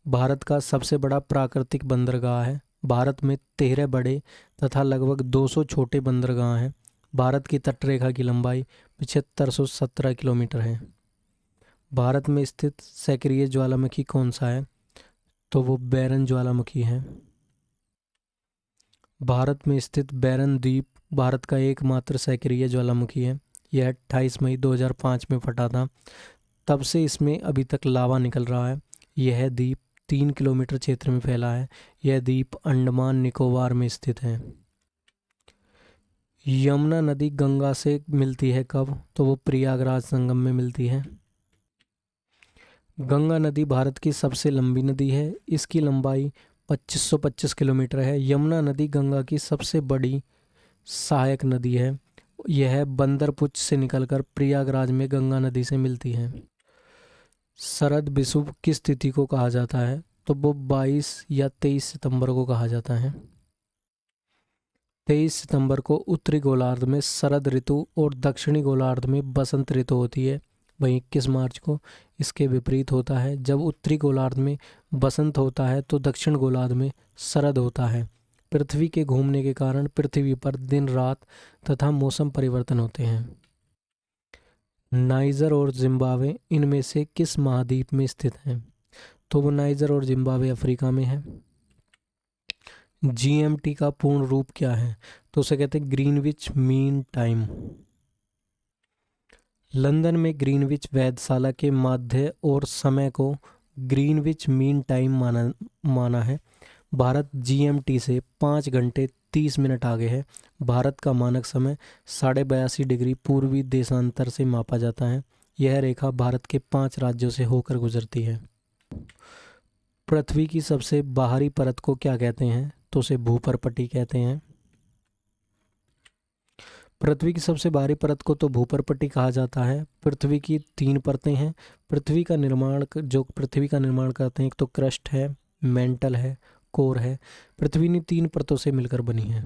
भारत का सबसे बड़ा प्राकृतिक बंदरगाह है। भारत में 13 बड़े तथा लगभग 200 छोटे बंदरगाह हैं। भारत की तटरेखा की लंबाई 7517 किलोमीटर है। भारत में स्थित सक्रिय ज्वालामुखी कौन सा है? तो वो बैरन ज्वालामुखी है। भारत में स्थित बैरन द्वीप भारत का एकमात्र सक्रिय ज्वालामुखी है। यह 28 मई 2005 में फटा था। तब से इसमें अभी तक लावा निकल रहा है। यह द्वीप 3 किलोमीटर क्षेत्र में फैला है। यह द्वीप अंडमान निकोबार में स्थित है। यमुना नदी गंगा से मिलती है कब? तो वो प्रयागराज संगम में मिलती है। गंगा नदी भारत की सबसे लंबी नदी है। इसकी लंबाई 2525 किलोमीटर है। यमुना नदी गंगा की सबसे बड़ी सहायक नदी है। यह बंदरपुच से निकलकर प्रयागराज में गंगा नदी से मिलती है। शरद विषुव किस तिथि को कहा जाता है? तो वो 22 या 23 सितंबर को कहा जाता है। 23 सितंबर को उत्तरी गोलार्ध में शरद ऋतु और दक्षिणी गोलार्ध में बसंत ऋतु होती है। वहीं 21 मार्च को इसके विपरीत होता है। जब उत्तरी गोलार्ध में बसंत होता है तो दक्षिण गोलार्ध में शरद होता है। पृथ्वी के घूमने के कारण पृथ्वी पर दिन रात तथा मौसम परिवर्तन होते हैं। नाइजर और जिम्बाब्वे इनमें से किस महाद्वीप में स्थित हैं? तो वो नाइजर और जिम्बाब्वे अफ्रीका में है। जीएमटी का पूर्ण रूप क्या है? तो उसे कहते हैं ग्रीनविच मीन टाइम। लंदन में ग्रीनविच वेधशाला के माध्य और समय को ग्रीनविच मीन टाइम माना है। भारत जीएमटी से 5 घंटे 30 मिनट आगे है। भारत का मानक समय 82.5 डिग्री पूर्वी देशांतर से मापा जाता है। यह रेखा भारत के 5 राज्यों से होकर गुजरती है। पृथ्वी की सबसे बाहरी परत को क्या कहते हैं? तो उसे भूपर्पटी कहते हैं। पृथ्वी की सबसे बाहरी परत को तो भूपर्पटी कहा जाता है। पृथ्वी की 3 परतें हैं। पृथ्वी का निर्माण करते हैं, एक तो क्रस्ट है, मेंटल है, कोर है। पृथ्वी ने 3 परतों से मिलकर बनी है।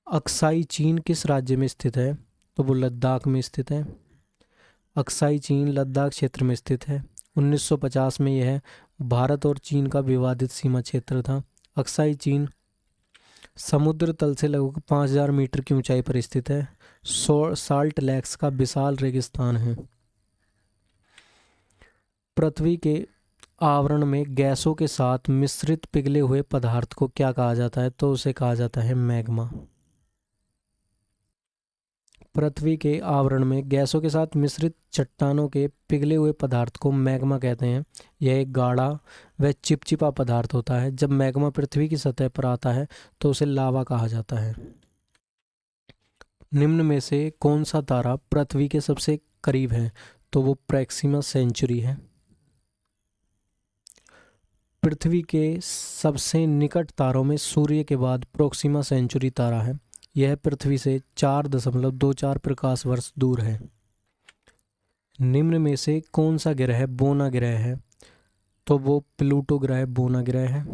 अक्साई चीन किस राज्य में स्थित है? तो वो लद्दाख में स्थित है। अक्साई चीन लद्दाख क्षेत्र में स्थित है। 1950 में यह भारत और चीन का विवादित सीमा क्षेत्र था। अक्साई चीन समुद्र तल से लगभग 5000 मीटर की ऊंचाई पर स्थित है। साल्ट लेक्स का विशाल रेगिस्तान है। पृथ्वी के आवरण में गैसों के साथ मिश्रित पिघले हुए पदार्थ को क्या कहा जाता है? तो उसे कहा जाता है मैग्मा। पृथ्वी के आवरण में गैसों के साथ मिश्रित चट्टानों के पिघले हुए पदार्थ को मैग्मा कहते हैं। यह एक गाढ़ा व चिपचिपा पदार्थ होता है। जब मैग्मा पृथ्वी की सतह पर आता है तो उसे लावा कहा जाता है। निम्न में से कौन सा तारा पृथ्वी के सबसे करीब है? तो वो प्रैक्सिमा सेंचुरी है। पृथ्वी के सबसे निकट तारों में सूर्य के बाद प्रोक्सिमा सेंचुरी तारा है। यह पृथ्वी से 4.24 प्रकाश वर्ष दूर है। निम्न में से कौन सा ग्रह बोना ग्रह है? तो वो प्लूटो ग्रह बोना ग्रह है।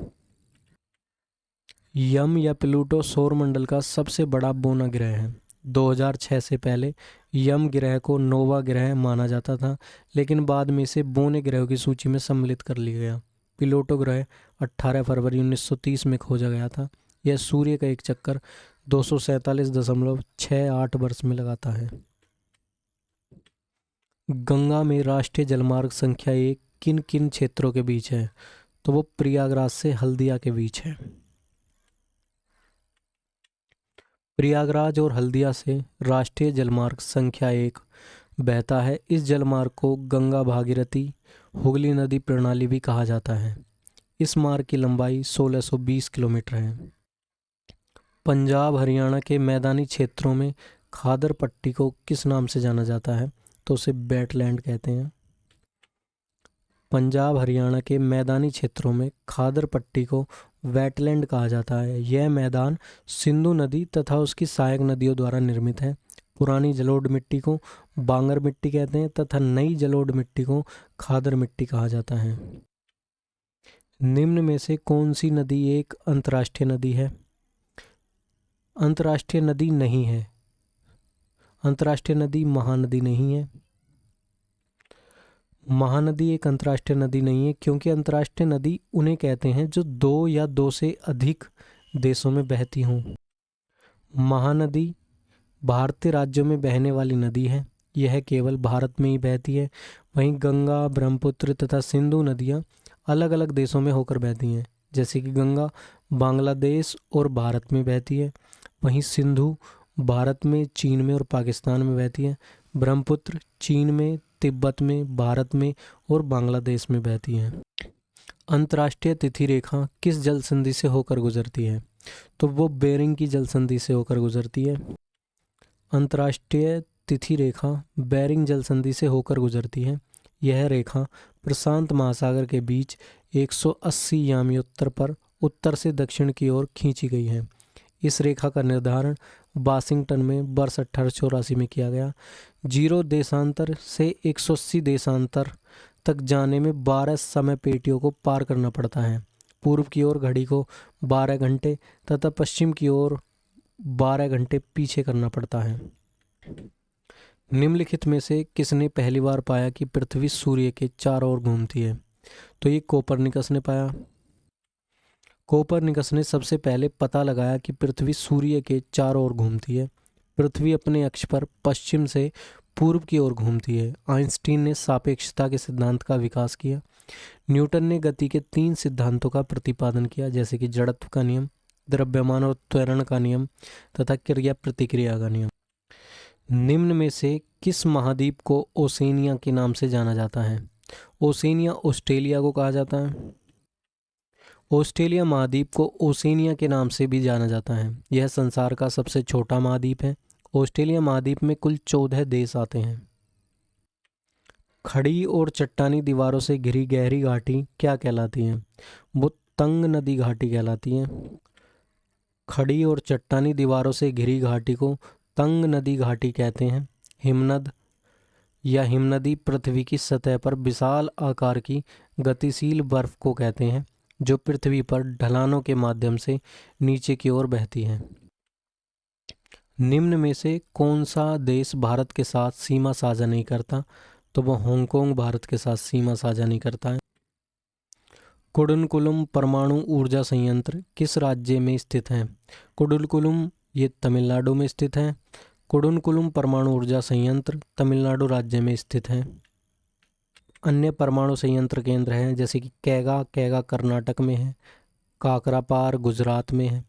यम या प्लूटो सौरमंडल का सबसे बड़ा बोना ग्रह है। 2006 से पहले यम ग्रह को नोवा ग्रह माना जाता था, लेकिन बाद में इसे बोने ग्रहों की सूची में सम्मिलित कर लिया गया। प्लूटो ग्रह 18 फरवरी 1930 में खोजा गया था। यह सूर्य का एक चक्कर 247.68 वर्ष में लगाता है। गंगा में राष्ट्रीय जलमार्ग संख्या 1 किन किन क्षेत्रों के बीच है? तो वो प्रयागराज से हल्दिया के बीच है। प्रयागराज और हल्दिया से राष्ट्रीय जलमार्ग संख्या 1 बहता है। इस जलमार्ग को गंगा भागीरथी हुगली नदी प्रणाली भी कहा जाता है। इस मार्ग की लंबाई 1620 किलोमीटर है। पंजाब हरियाणा के मैदानी क्षेत्रों में खादर पट्टी को किस नाम से जाना जाता है? तो उसे वेटलैंड कहते हैं। पंजाब हरियाणा के मैदानी क्षेत्रों में खादर पट्टी को वेटलैंड कहा जाता है। यह मैदान सिंधु नदी तथा उसकी सहायक नदियों द्वारा निर्मित है। पुरानी जलोढ़ मिट्टी को बांगर मिट्टी कहते हैं तथा नई जलोढ़ मिट्टी को खादर मिट्टी कहा जाता है। निम्न में से कौन सी नदी एक अंतर्राष्ट्रीय नदी है? अंतर्राष्ट्रीय नदी नहीं है। अंतर्राष्ट्रीय नदी महानदी नहीं है। महानदी एक अंतर्राष्ट्रीय नदी नहीं है, क्योंकि अंतर्राष्ट्रीय नदी उन्हें कहते हैं जो 2 या 2 से अधिक देशों में बहती हों। महानदी भारतीय राज्यों में बहने वाली नदी है। यह केवल भारत में ही बहती है। वहीं गंगा, ब्रह्मपुत्र तथा सिंधु नदियाँ अलग अलग देशों में होकर बहती हैं। जैसे कि गंगा बांग्लादेश और भारत में बहती है, वहीं सिंधु भारत में, चीन में और पाकिस्तान में बहती है। ब्रह्मपुत्र चीन में, तिब्बत में, भारत में और बांग्लादेश में बहती हैं। अंतर्राष्ट्रीय तिथि रेखा किस जल संधि से होकर गुजरती है? तो वो बेरिंग की जल संधि से होकर गुजरती है। अंतर्राष्ट्रीय तिथि रेखा बेरिंग जल संधि से होकर गुजरती है। यह रेखा प्रशांत महासागर के बीच 180 यामी पर उत्तर से दक्षिण की ओर खींची गई है। इस रेखा का निर्धारण वाशिंगटन में वर्ष 1884 में किया गया। 0 देशांतर से 180 देशांतर तक जाने में 12 समय पेटियों को पार करना पड़ता है। पूर्व की ओर घड़ी को 12 घंटे तथा पश्चिम की ओर 12 घंटे पीछे करना पड़ता है। निम्नलिखित में से किसने पहली बार पाया कि पृथ्वी सूर्य के चारों ओर घूमती है? तो ये कोपरनिकस ने पाया। कोपरनिकस ने सबसे पहले पता लगाया कि पृथ्वी सूर्य के चारों ओर घूमती है। पृथ्वी अपने अक्ष पर पश्चिम से पूर्व की ओर घूमती है। आइंस्टीन ने सापेक्षता के सिद्धांत का विकास किया। न्यूटन ने गति के 3 सिद्धांतों का प्रतिपादन किया, जैसे कि जड़त्व का नियम, द्रव्यमान और त्वरण का नियम तथा क्रिया प्रतिक्रिया का नियम। निम्न में से किस महाद्वीप को ओसेनिया के नाम से जाना जाता है? ओसेनिया ऑस्ट्रेलिया को कहा जाता है। ऑस्ट्रेलिया महाद्वीप को ओसेनिया के नाम से भी जाना जाता है। यह संसार का सबसे छोटा महाद्वीप है। ऑस्ट्रेलिया महाद्वीप में कुल 14 देश आते हैं। खड़ी और चट्टानी दीवारों से घिरी गहरी घाटी क्या कहलाती है? वो तंग नदी घाटी कहलाती है। खड़ी और चट्टानी दीवारों से घिरी घाटी को तंग नदी घाटी कहते हैं। हिमनद या हिमनदी पृथ्वी की सतह पर विशाल आकार की गतिशील बर्फ को कहते हैं, जो पृथ्वी पर ढलानों के माध्यम से नीचे की ओर बहती है। निम्न में से कौन सा देश भारत के साथ सीमा साझा नहीं करता? तो वह हांगकांग भारत के साथ सीमा साझा नहीं करता है। कुडनकुलम परमाणु ऊर्जा संयंत्र किस राज्य में स्थित है? कुडनकुलम ये तमिलनाडु में स्थित है। कुडनकुलम परमाणु ऊर्जा संयंत्र तमिलनाडु राज्य में स्थित है। अन्य परमाणु संयंत्र केंद्र हैं जैसे कि कैगा, कैगा कर्नाटक में है, काकरापार गुजरात में है,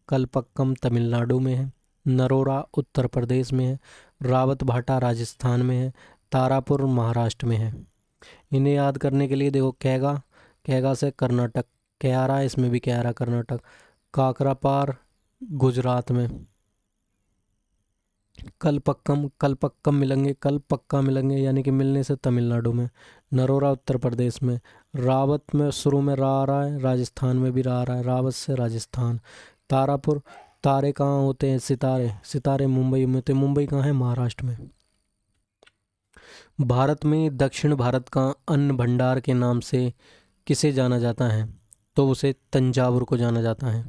कलपक्कम तमिलनाडु में है, नरोरा उत्तर प्रदेश में है, रावत भाटा राजस्थान में है, तारापुर महाराष्ट्र में है। इन्हें याद करने के लिए देखो, कैगा, कैगा से कर्नाटक, क्यारा, इसमें भी क्यारा कर्नाटक, काकरापार गुजरात में, कलपक्कम, कलपक्कम मिलेंगे, कल पक्का मिलेंगे यानी कि मिलने से तमिलनाडु में, नरोरा उत्तर प्रदेश में, रावत में शुरू में रा आ रहा है, राजस्थान में भी रा आ रहा है, रावत से राजस्थान, तारापुर, तारे कहाँ होते हैं, सितारे, सितारे मुंबई में होते हैं, मुंबई कहाँ है, महाराष्ट्र में। भारत में दक्षिण भारत का अन्न भंडार के नाम से किसे जाना जाता है, तो उसे तंजावुर को जाना जाता है।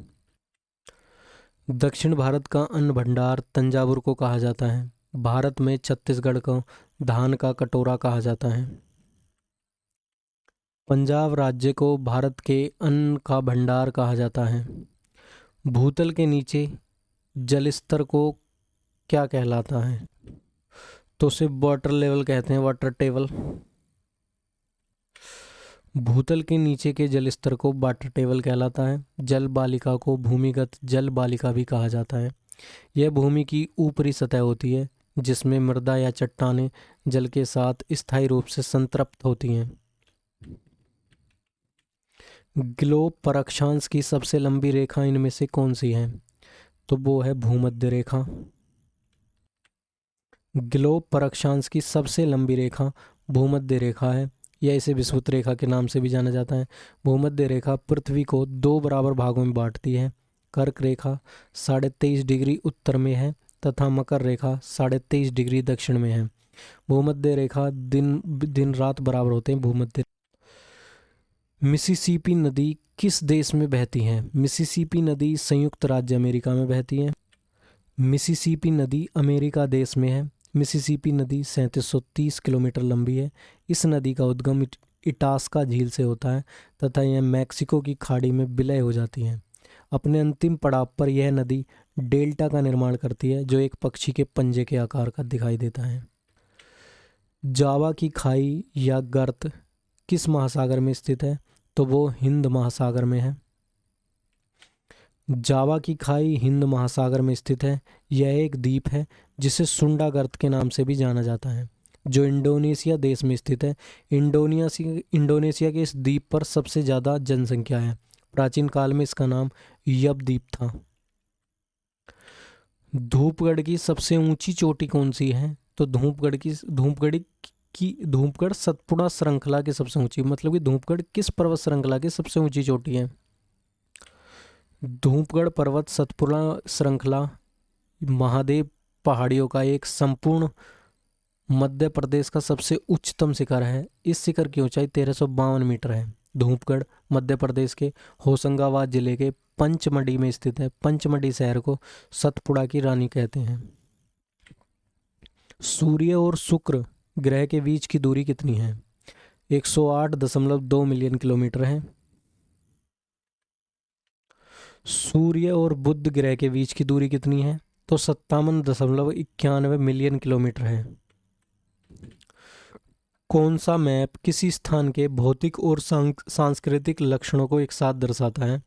दक्षिण भारत का अन्न भंडार तंजावुर को कहा जाता है। भारत में छत्तीसगढ़ को धान का कटोरा कहा जाता है। पंजाब राज्य को भारत के अन्न का भंडार कहा जाता है। भूतल के नीचे जल स्तर को क्या कहलाता है, तो उसे वाटर लेवल कहते हैं, वाटर टेबल। भूतल के नीचे के जल स्तर को वाटर टेबल कहलाता है। जल बालिका को भूमिगत जल बालिका भी कहा जाता है। यह भूमि की ऊपरी सतह होती है जिसमें मृदा या चट्टानें जल के साथ स्थायी रूप से संतृप्त होती हैं। ग्लोब पर अक्षांश की सबसे लंबी रेखा इनमें से कौन सी है, तो वो है भूमध्य रेखा। ग्लोब पर अक्षांश की सबसे लंबी रेखा भूमध्य रेखा है, या इसे विषुवत रेखा के नाम से भी जाना जाता है। भूमध्य रेखा पृथ्वी को 2 बराबर भागों में बांटती है। कर्क रेखा 23.5 डिग्री उत्तर में है तथा मकर रेखा 23.5 डिग्री दक्षिण में है। भूमध्य रेखा दिन रात बराबर होते हैं। भूमध्य मिसिसिपी नदी किस देश में बहती है? मिसिसिपी नदी संयुक्त राज्य अमेरिका में बहती है। मिसिसिपी नदी अमेरिका देश में है। मिसिसिपी नदी 3730 किलोमीटर लंबी है। इस नदी का उद्गम इटास्का झील से होता है तथा यह मैक्सिको की खाड़ी में विलय हो जाती है। अपने अंतिम पड़ाव पर यह नदी डेल्टा का निर्माण करती है जो एक पक्षी के पंजे के आकार का दिखाई देता है। जावा की खाई या गर्त किस महासागर में स्थित है, तो वो हिंद महासागर में है। जावा की खाई हिंद महासागर में स्थित है। यह एक द्वीप है जिसे सुंडा गर्त के नाम से भी जाना जाता है जो इंडोनेशिया देश में स्थित है। इंडोनेशिया के इस द्वीप पर सबसे ज़्यादा जनसंख्या है। प्राचीन काल में इसका नाम यब द्वीप था। धूपगढ़ की सबसे ऊंची चोटी कौन सी है, तो धूपगढ़ सतपुड़ा श्रृंखला की सबसे ऊंची, मतलब कि धूपगढ़ किस पर्वत श्रृंखला की सबसे ऊंची चोटी है? धूपगढ़ पर्वत सतपुड़ा श्रृंखला महादेव पहाड़ियों का एक संपूर्ण मध्य प्रदेश का सबसे उच्चतम शिखर है। इस शिखर की ऊंचाई 1352 मीटर है। धूपगढ़ मध्य प्रदेश के होशंगाबाद जिले के पंचमढ़ी में स्थित है। पंचमढ़ी शहर को सतपुड़ा की रानी कहते हैं। सूर्य और शुक्र ग्रह के बीच की दूरी कितनी है? 108.2 मिलियन किलोमीटर है। सूर्य और बुध ग्रह के बीच की दूरी कितनी है, तो 57.91 मिलियन किलोमीटर है। कौन सा मैप किसी स्थान के भौतिक और सांस्कृतिक लक्षणों को एक साथ दर्शाता है,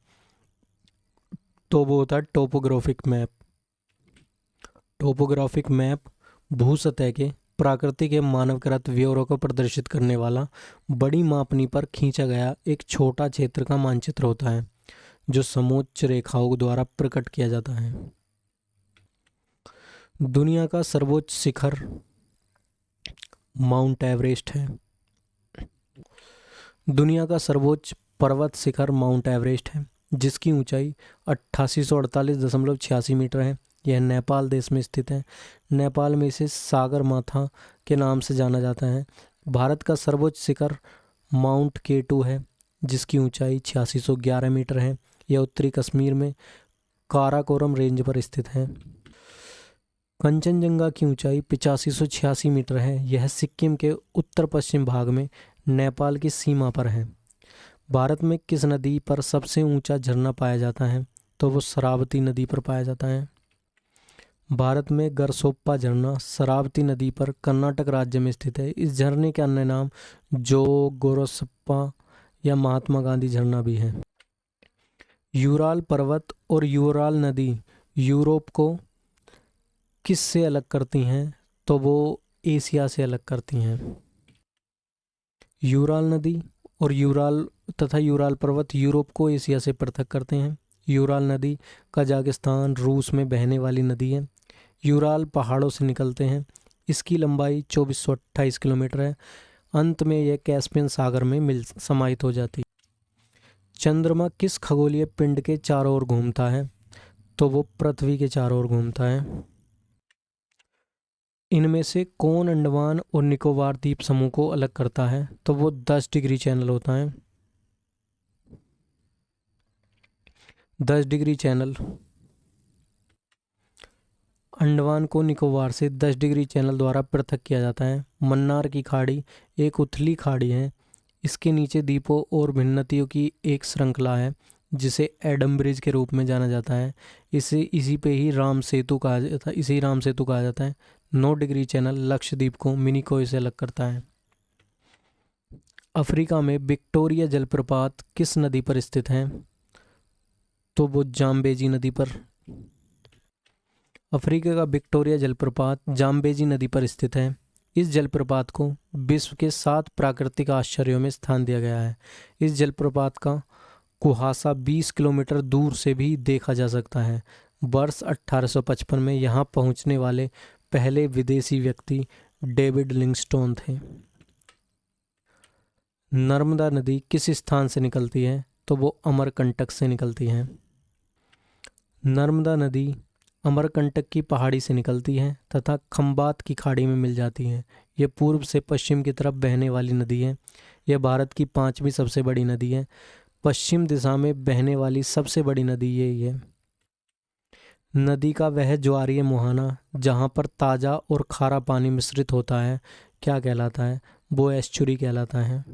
तो वो होता है टोपोग्राफिक मैप। टोपोग्राफिक मैप भूसतह के प्राकृतिक एवं मानवकृत ब्यौरों को प्रदर्शित करने वाला बड़ी मापनी पर खींचा गया एक छोटा क्षेत्र का मानचित्र होता है जो समोच्च रेखाओं द्वारा प्रकट किया जाता है। दुनिया का सर्वोच्च शिखर माउंट एवरेस्ट है। दुनिया का सर्वोच्च पर्वत शिखर माउंट एवरेस्ट है जिसकी ऊंचाई 8848.86 मीटर है। यह नेपाल देश में स्थित है। नेपाल में इसे सागर माथा के नाम से जाना जाता है। भारत का सर्वोच्च शिखर माउंट K2 है जिसकी ऊंचाई 8611 मीटर है। यह उत्तरी कश्मीर में काराकोरम रेंज पर स्थित है। कंचनजंगा की ऊंचाई 8586 मीटर है। यह सिक्किम के उत्तर पश्चिम भाग में नेपाल की सीमा पर है। भारत में किस नदी पर सबसे ऊंचा झरना पाया जाता है, तो वो शरावती नदी पर पाया जाता है। भारत में गरसोप्पा झरना शरावती नदी पर कर्नाटक राज्य में स्थित है। इस झरने के अन्य नाम जोग, गोरसप्पा या महात्मा गांधी झरना भी है। यूराल पर्वत और यूराल नदी यूरोप को किस से अलग करती हैं? तो वो एशिया से अलग करती हैं। यूराल नदी और यूराल पर्वत यूरोप को एशिया से पृथक करते हैं। यूराल नदी कजाकिस्तान, रूस में बहने वाली नदी है। यूराल पहाड़ों से निकलते हैं। इसकी लंबाई 2428 किलोमीटर है। अंत में यह कैस्पियन सागर में समाहित हो जाती है। चंद्रमा किस खगोलीय पिंड के चारों ओर घूमता है? तो वो पृथ्वी के चारों ओर घूमता है। इनमें से कौन अंडमान और निकोबार द्वीप समूह को अलग करता है? तो वो 10 डिग्री चैनल होता है। 10 डिग्री चैनल अंडमान को निकोबार से 10 डिग्री चैनल द्वारा पृथक किया जाता है। मन्नार की खाड़ी एक उथली खाड़ी है। इसके नीचे द्वीपों और भिन्नतियों की एक श्रृंखला है जिसे एडम ब्रिज के रूप में जाना जाता है। इसी राम सेतु कहा जाता है। 9 डिग्री चैनल लक्षद्वीप को मिनिकोय से अलग करता है। अफ्रीका में विक्टोरिया जलप्रपात किस नदी पर स्थित है? तो वो जाम्बेजी नदी पर। अफ्रीका का विक्टोरिया जलप्रपात जाम्बेजी नदी पर स्थित है। इस जलप्रपात को विश्व के 7 प्राकृतिक आश्चर्यों में स्थान दिया गया है। इस जलप्रपात का कुहासा 20 किलोमीटर दूर से भी देखा जा सकता है। वर्ष 1855 में यहाँ पहुँचने वाले पहले विदेशी व्यक्ति डेविड लिविंगस्टोन थे। नर्मदा नदी किस स्थान से निकलती है? तो वो अमरकंटक से निकलती है। नर्मदा नदी अमरकंटक की पहाड़ी से निकलती है तथा खंबात की खाड़ी में मिल जाती है। यह पूर्व से पश्चिम की तरफ बहने वाली नदी है। यह भारत की 5वीं सबसे बड़ी नदी है। पश्चिम दिशा में बहने वाली सबसे बड़ी नदी यही है। नदी का वह ज्वारीय मुहाना जहाँ पर ताज़ा और खारा पानी मिश्रित होता है क्या कहलाता है? वो एस्चुरी कहलाता है।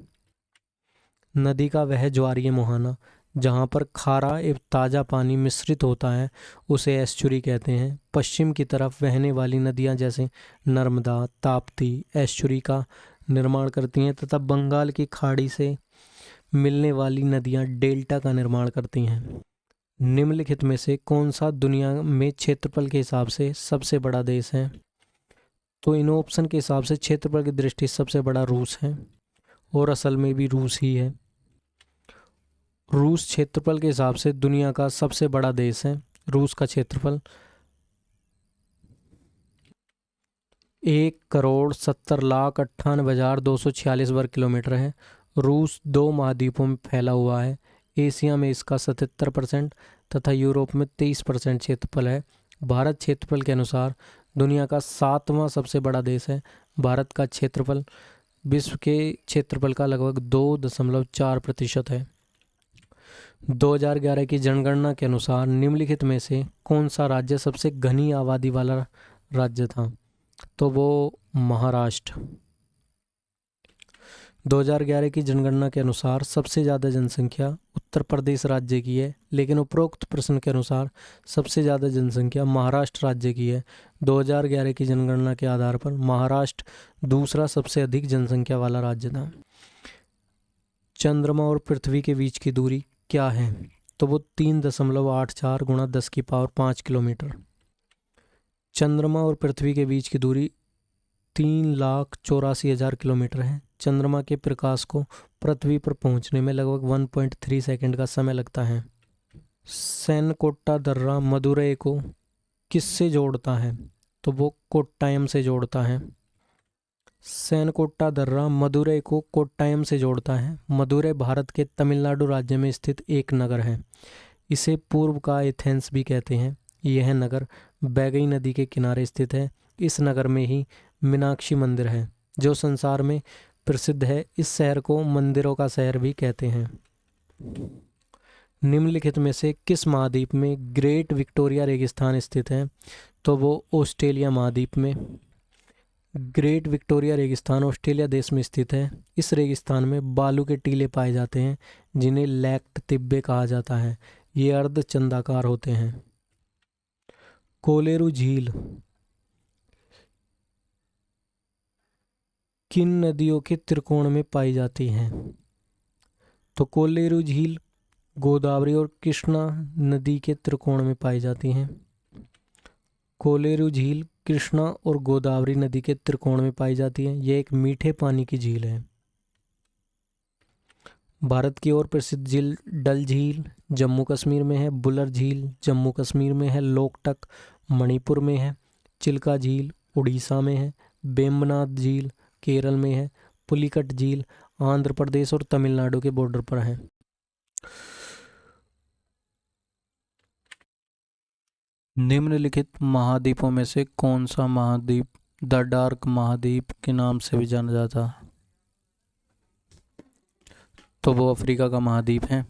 नदी का वह ज्वारीय मुहाना जहाँ पर खारा एवं ताज़ा पानी मिश्रित होता है उसे एस्चुरी कहते हैं। पश्चिम की तरफ बहने वाली नदियाँ जैसे नर्मदा, ताप्ती एस्चुरी का निर्माण करती हैं तथा बंगाल की खाड़ी से मिलने वाली नदियाँ डेल्टा का निर्माण करती हैं। निम्नलिखित में से कौन सा दुनिया में क्षेत्रफल के हिसाब से सबसे बड़ा देश है? तो इन ऑप्शन के हिसाब से क्षेत्रफल की दृष्टि से सबसे बड़ा रूस है और असल में भी रूस ही है। रूस क्षेत्रफल के हिसाब से दुनिया का सबसे बड़ा देश है। रूस का क्षेत्रफल 1,70,98,246 वर्ग किलोमीटर है। रूस 2 महाद्वीपों में फैला हुआ है। एशिया में इसका 77% तथा यूरोप में 23% क्षेत्रफल है। भारत क्षेत्रफल के अनुसार दुनिया का 7वां सबसे बड़ा देश है। भारत का क्षेत्रफल विश्व के क्षेत्रफल का लगभग 2.4% है। 2011 की जनगणना के अनुसार निम्नलिखित में से कौन सा राज्य सबसे घनी आबादी वाला राज्य था? तो वो महाराष्ट्र। 2011 की जनगणना के अनुसार सबसे ज़्यादा जनसंख्या उत्तर प्रदेश राज्य की है, लेकिन उपरोक्त प्रश्न के अनुसार सबसे ज़्यादा जनसंख्या महाराष्ट्र राज्य की है। 2011 की जनगणना के आधार पर महाराष्ट्र दूसरा सबसे अधिक जनसंख्या वाला राज्य था। चंद्रमा और पृथ्वी के बीच की दूरी क्या है? तो वो 3.84 गुणा 10⁵ किलोमीटर। चंद्रमा और पृथ्वी के बीच की दूरी 3,84,000 किलोमीटर है। चंद्रमा के प्रकाश को पृथ्वी पर पहुंचने में लगभग 1.3 सेकंड का समय लगता है। सैनकोट्टा दर्रा मदुरै को किससे जोड़ता है? तो वो कोट्टायम से जोड़ता है। सैनकोट्टा दर्रा मदुरै को कोट्टायम से जोड़ता है। मदुरै भारत के तमिलनाडु राज्य में स्थित एक नगर है। इसे पूर्व का एथेंस भी कहते हैं। यह नगर बैगई नदी के किनारे स्थित है। इस नगर में ही मीनाक्षी मंदिर है जो संसार में प्रसिद्ध है। इस शहर को मंदिरों का शहर भी कहते हैं। निम्नलिखित में से किस महाद्वीप में ग्रेट विक्टोरिया रेगिस्तान स्थित है? तो वो ऑस्ट्रेलिया महाद्वीप में। ग्रेट विक्टोरिया रेगिस्तान ऑस्ट्रेलिया देश में स्थित है। इस रेगिस्तान में बालू के टीले पाए जाते हैं जिन्हें लैक्ट तिब्बे कहा जाता है। ये अर्धचंदाकार होते हैं। कोलेरू झील किन नदियों के त्रिकोण में पाई जाती है? तो कोलेरू झील गोदावरी और कृष्णा नदी के त्रिकोण में पाई जाती हैं। कोलेरू झील कृष्णा और गोदावरी नदी के त्रिकोण में पाई जाती है। यह एक मीठे पानी की झील है। भारत की और प्रसिद्ध झील डल झील जम्मू कश्मीर में है, बुलर झील जम्मू कश्मीर में है, लोकटक मणिपुर में है, चिल्का झील उड़ीसा में है, वेम्बनाथ झील केरल में है, पुलिकट झील आंध्र प्रदेश और तमिलनाडु के बॉर्डर पर है। निम्नलिखित महाद्वीपों में से कौन सा महाद्वीप द डार्क महाद्वीप के नाम से भी जाना जाता है? तो वो अफ्रीका का महाद्वीप है।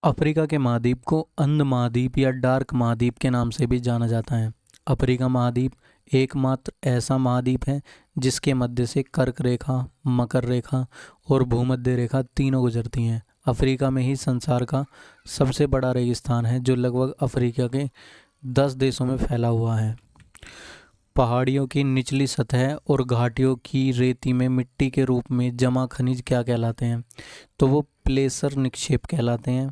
अफ्रीका के महाद्वीप को अंध महाद्वीप या डार्क महाद्वीप के नाम से भी जाना जाता है। अफ्रीका महाद्वीप एकमात्र ऐसा महाद्वीप है जिसके मध्य से कर्क रेखा, मकर रेखा और भूमध्य रेखा तीनों गुजरती हैं। अफ्रीका में ही संसार का सबसे बड़ा रेगिस्तान है जो लगभग अफ्रीका के 10 देशों में फैला हुआ है। पहाड़ियों की निचली सतह और घाटियों की रेती में मिट्टी के रूप में जमा खनिज क्या कहलाते हैं? तो वो प्लेसर निक्षेप कहलाते हैं।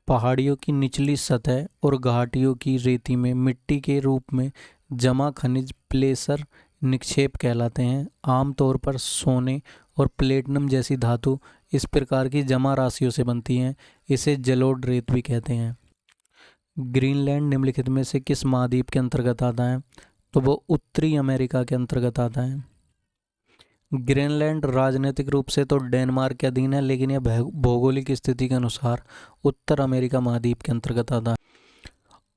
पहाड़ियों की निचली सतह और घाटियों की रेती में मिट्टी के रूप में जमा खनिज प्लेसर निक्षेप कहलाते हैं। आमतौर पर सोने और प्लेटिनम जैसी धातु इस प्रकार की जमा राशियों से बनती हैं। इसे जलोढ़ रेत भी कहते हैं। ग्रीनलैंड निम्नलिखित में से किस महाद्वीप के अंतर्गत आता है? तो वो उत्तरी अमेरिका के अंतर्गत आता है। ग्रीनलैंड राजनीतिक रूप से तो डेनमार्क के अधीन है, लेकिन यह भौगोलिक स्थिति के अनुसार उत्तर अमेरिका महाद्वीप के अंतर्गत आता है।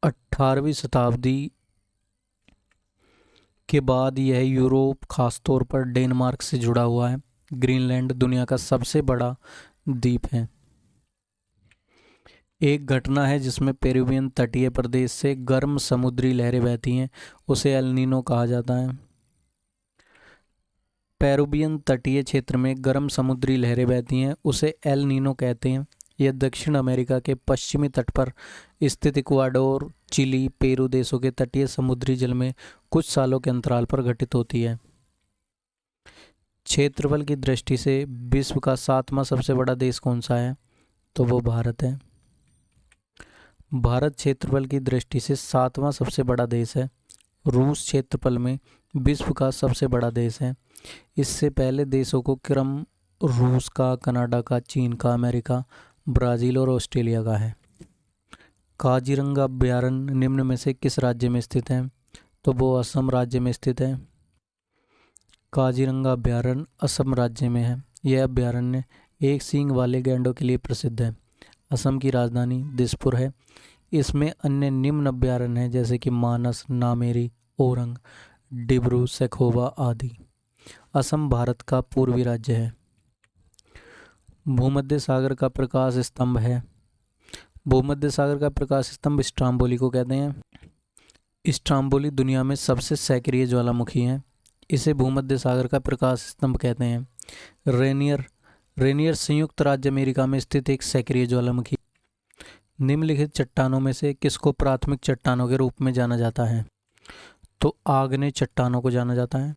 18वीं शताब्दी के बाद यह यूरोप खासतौर पर डेनमार्क से जुड़ा हुआ है। ग्रीनलैंड दुनिया का सबसे बड़ा द्वीप है। एक घटना है जिसमें पेरुवियन तटीय प्रदेश से गर्म समुद्री लहरें बहती हैं, उसे एल नीनो कहा जाता है। पेरुवियन तटीय क्षेत्र में गर्म समुद्री लहरें बहती हैं, उसे एल नीनो कहते हैं। यह दक्षिण अमेरिका के पश्चिमी तट पर स्थित इक्वाडोर, चिली, पेरू देशों के तटीय समुद्री जल में कुछ सालों के अंतराल पर घटित होती है। क्षेत्रफल की दृष्टि से विश्व का 7वां सबसे बड़ा देश कौन सा है? तो वो भारत है। भारत क्षेत्रफल की दृष्टि से 7वां सबसे बड़ा देश है। रूस क्षेत्रफल में विश्व का सबसे बड़ा देश है। इससे पहले देशों को क्रम रूस का, कनाडा का, चीन का, अमेरिका, ब्राज़ील और ऑस्ट्रेलिया का है। काजीरंगा अभयारण्य निम्न में से किस राज्य में स्थित है? तो वो असम राज्य में स्थित है। काजीरंगा अभयारण्य असम राज्य में है। यह अभयारण्य एक सींग वाले गैंडों के लिए प्रसिद्ध है। असम की राजधानी दिसपुर है। इसमें अन्य निम्न अभयारण्य हैं जैसे कि मानस, नामेरी, ओरंग, डिब्रू सैखोवा आदि। असम भारत का पूर्वी राज्य है। भूमध्य सागर का प्रकाश स्तंभ है। भूमध्य सागर का प्रकाश स्तंभ स्ट्राम्बोली को कहते हैं। स्ट्राम्बोली दुनिया में सबसे सक्रिय ज्वालामुखी है। इसे भूमध्य सागर का प्रकाश स्तंभ कहते हैं। रेनियर संयुक्त राज्य अमेरिका में स्थित एक सक्रिय ज्वालामुखी। निम्नलिखित चट्टानों में से किसको प्राथमिक चट्टानों के रूप में जाना जाता है? तो आग्नेय चट्टानों को जाना जाता है।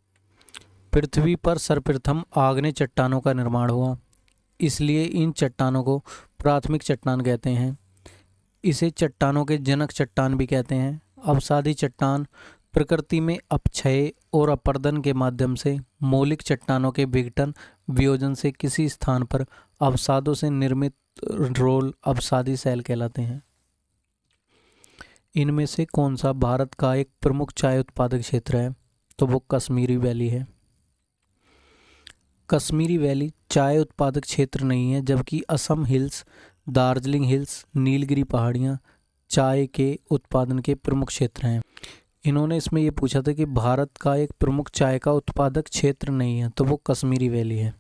पृथ्वी पर सर्वप्रथम आग्नेय चट्टानों का निर्माण हुआ, इसलिए इन चट्टानों को प्राथमिक चट्टान कहते हैं। इसे चट्टानों के जनक चट्टान भी कहते हैं। अवसादी चट्टान प्रकृति में अपक्षय और अपर्दन के माध्यम से मौलिक चट्टानों के विघटन वियोजन से किसी स्थान पर अवसादों से निर्मित रोल अवसादी शैल कहलाते हैं। इनमें से कौन सा भारत का एक प्रमुख चाय उत्पादक क्षेत्र है? तो वो कश्मीरी वैली है। कश्मीरी वैली चाय उत्पादक क्षेत्र नहीं है, जबकि असम हिल्स, दार्जिलिंग हिल्स, नीलगिरी पहाड़ियाँ चाय के उत्पादन के प्रमुख क्षेत्र हैं। इन्होंने इसमें ये पूछा था कि भारत का एक प्रमुख चाय का उत्पादक क्षेत्र नहीं है, तो वो कश्मीरी वैली है।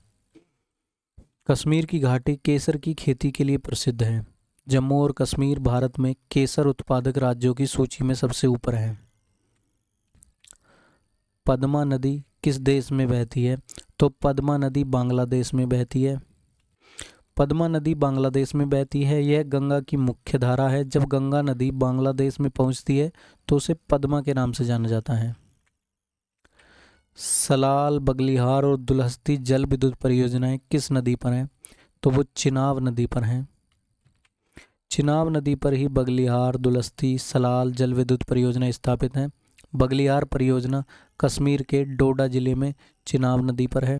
कश्मीर की घाटी केसर की खेती के लिए प्रसिद्ध है। जम्मू और कश्मीर भारत में केसर उत्पादक राज्यों की सूची में सबसे ऊपर है। पद्मा नदी किस देश में बहती है? तो पद्मा नदी बांग्लादेश में बहती है। पद्मा नदी बांग्लादेश में बहती है। यह गंगा की मुख्य धारा है। जब गंगा नदी बांग्लादेश में पहुंचती है तो उसे पद्मा के नाम से जाना जाता है। सलाल, बगलिहार और दुलहस्ती जल विद्युत परियोजनाएं किस नदी पर हैं? तो वो चिनाब नदी पर हैं। चिनाब नदी पर ही बगलिहार, दुलहस्ती, सलाल जल विद्युत परियोजनाएं स्थापित हैं। बगलिहार परियोजना कश्मीर के डोडा जिले में चिनाब नदी पर है।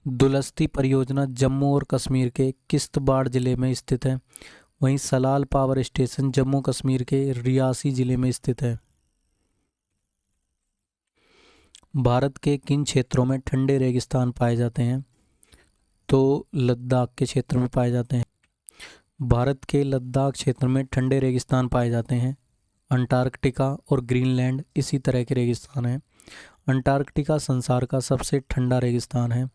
दुलहस्ती परियोजना जम्मू और कश्मीर के किश्तवाड़ जिले में स्थित है। वहीं सलाल पावर स्टेशन जम्मू कश्मीर के रियासी जिले में स्थित है। भारत के किन क्षेत्रों में ठंडे रेगिस्तान पाए जाते हैं? तो लद्दाख के क्षेत्र में पाए जाते हैं। भारत के लद्दाख क्षेत्र में ठंडे रेगिस्तान पाए जाते हैं। अंटार्कटिका और ग्रीनलैंड इसी तरह के रेगिस्तान हैं। अंटार्कटिका संसार का सबसे ठंडा रेगिस्तान है।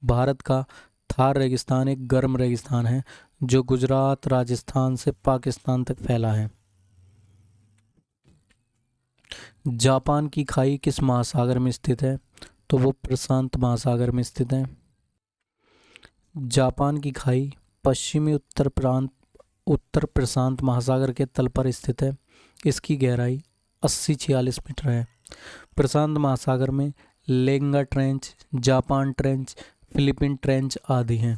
भारत का थार रेगिस्तान एक गर्म रेगिस्तान है जो गुजरात, राजस्थान से पाकिस्तान तक फैला है। जापान की खाई किस महासागर में स्थित है? तो वो प्रशांत महासागर में स्थित है। जापान की खाई पश्चिमी उत्तर प्रशांत महासागर के तल पर स्थित है। इसकी गहराई 80-46 मीटर है। प्रशांत महासागर में लेंगा trench, Japan trench, Philippine trench आदि हैं।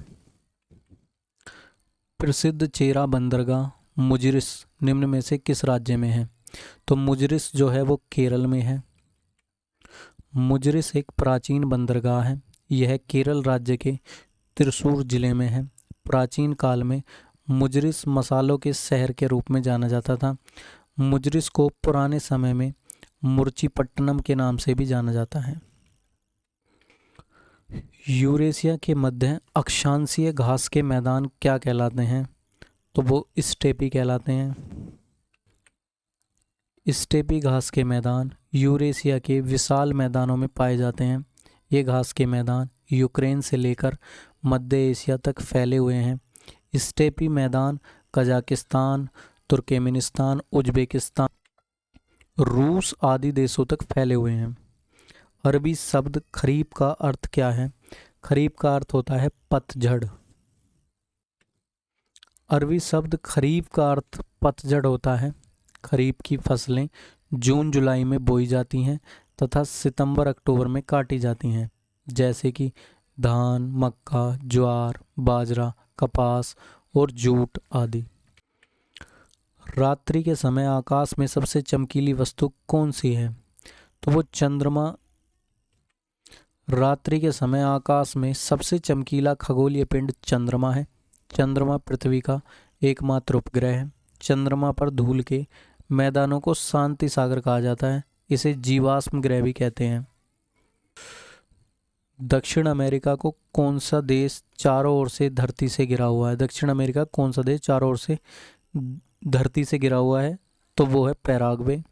प्रसिद्ध चेरा बंदरगाह मुजिरिस निम्न में से किस राज्य में है? तो मुजिरिस जो है वो केरल में है। मुजिरिस एक प्राचीन बंदरगाह है। यह केरल राज्य के त्रिशूर जिले में है। प्राचीन काल में मुजिरिस मसालों के शहर के रूप में जाना जाता था। मुजिरिस को पुराने समय में मुर्चीपट्टनम के नाम से भी जाना जाता है। यूरेशिया के मध्य अक्षांशीय घास के मैदान क्या कहलाते हैं? तो वो स्टेपी कहलाते हैं। स्टेपी घास के मैदान यूरेशिया के विशाल मैदानों में पाए जाते हैं। ये घास के मैदान यूक्रेन से लेकर मध्य एशिया तक फैले हुए हैं। स्टेपी मैदान कजाकिस्तान, तुर्कमेनिस्तान, उज्बेकिस्तान, रूस आदि देशों तक फैले हुए हैं। अरबी शब्द खरीफ का अर्थ क्या है? खरीफ का अर्थ होता है पतझड़। अरबी शब्द खरीफ का अर्थ पतझड़ होता है। खरीफ की फसलें जून जुलाई में बोई जाती हैं तथा सितंबर अक्टूबर में काटी जाती हैं, जैसे कि धान, मक्का, ज्वार, बाजरा, कपास और जूट आदि। रात्रि के समय आकाश में सबसे चमकीली वस्तु कौन सी है? तो वो चंद्रमा। रात्रि के समय आकाश में सबसे चमकीला खगोलीय पिंड चंद्रमा है। चंद्रमा पृथ्वी का एकमात्र उपग्रह है। चंद्रमा पर धूल के मैदानों को शांति सागर कहा जाता है। इसे जीवाश्म ग्रह भी कहते हैं। दक्षिण अमेरिका को कौन सा देश चारों ओर से धरती से घिरा हुआ है? दक्षिण अमेरिका कौन सा देश चारों ओर से धरती से घिरा हुआ है? तो वो है पैराग्वे।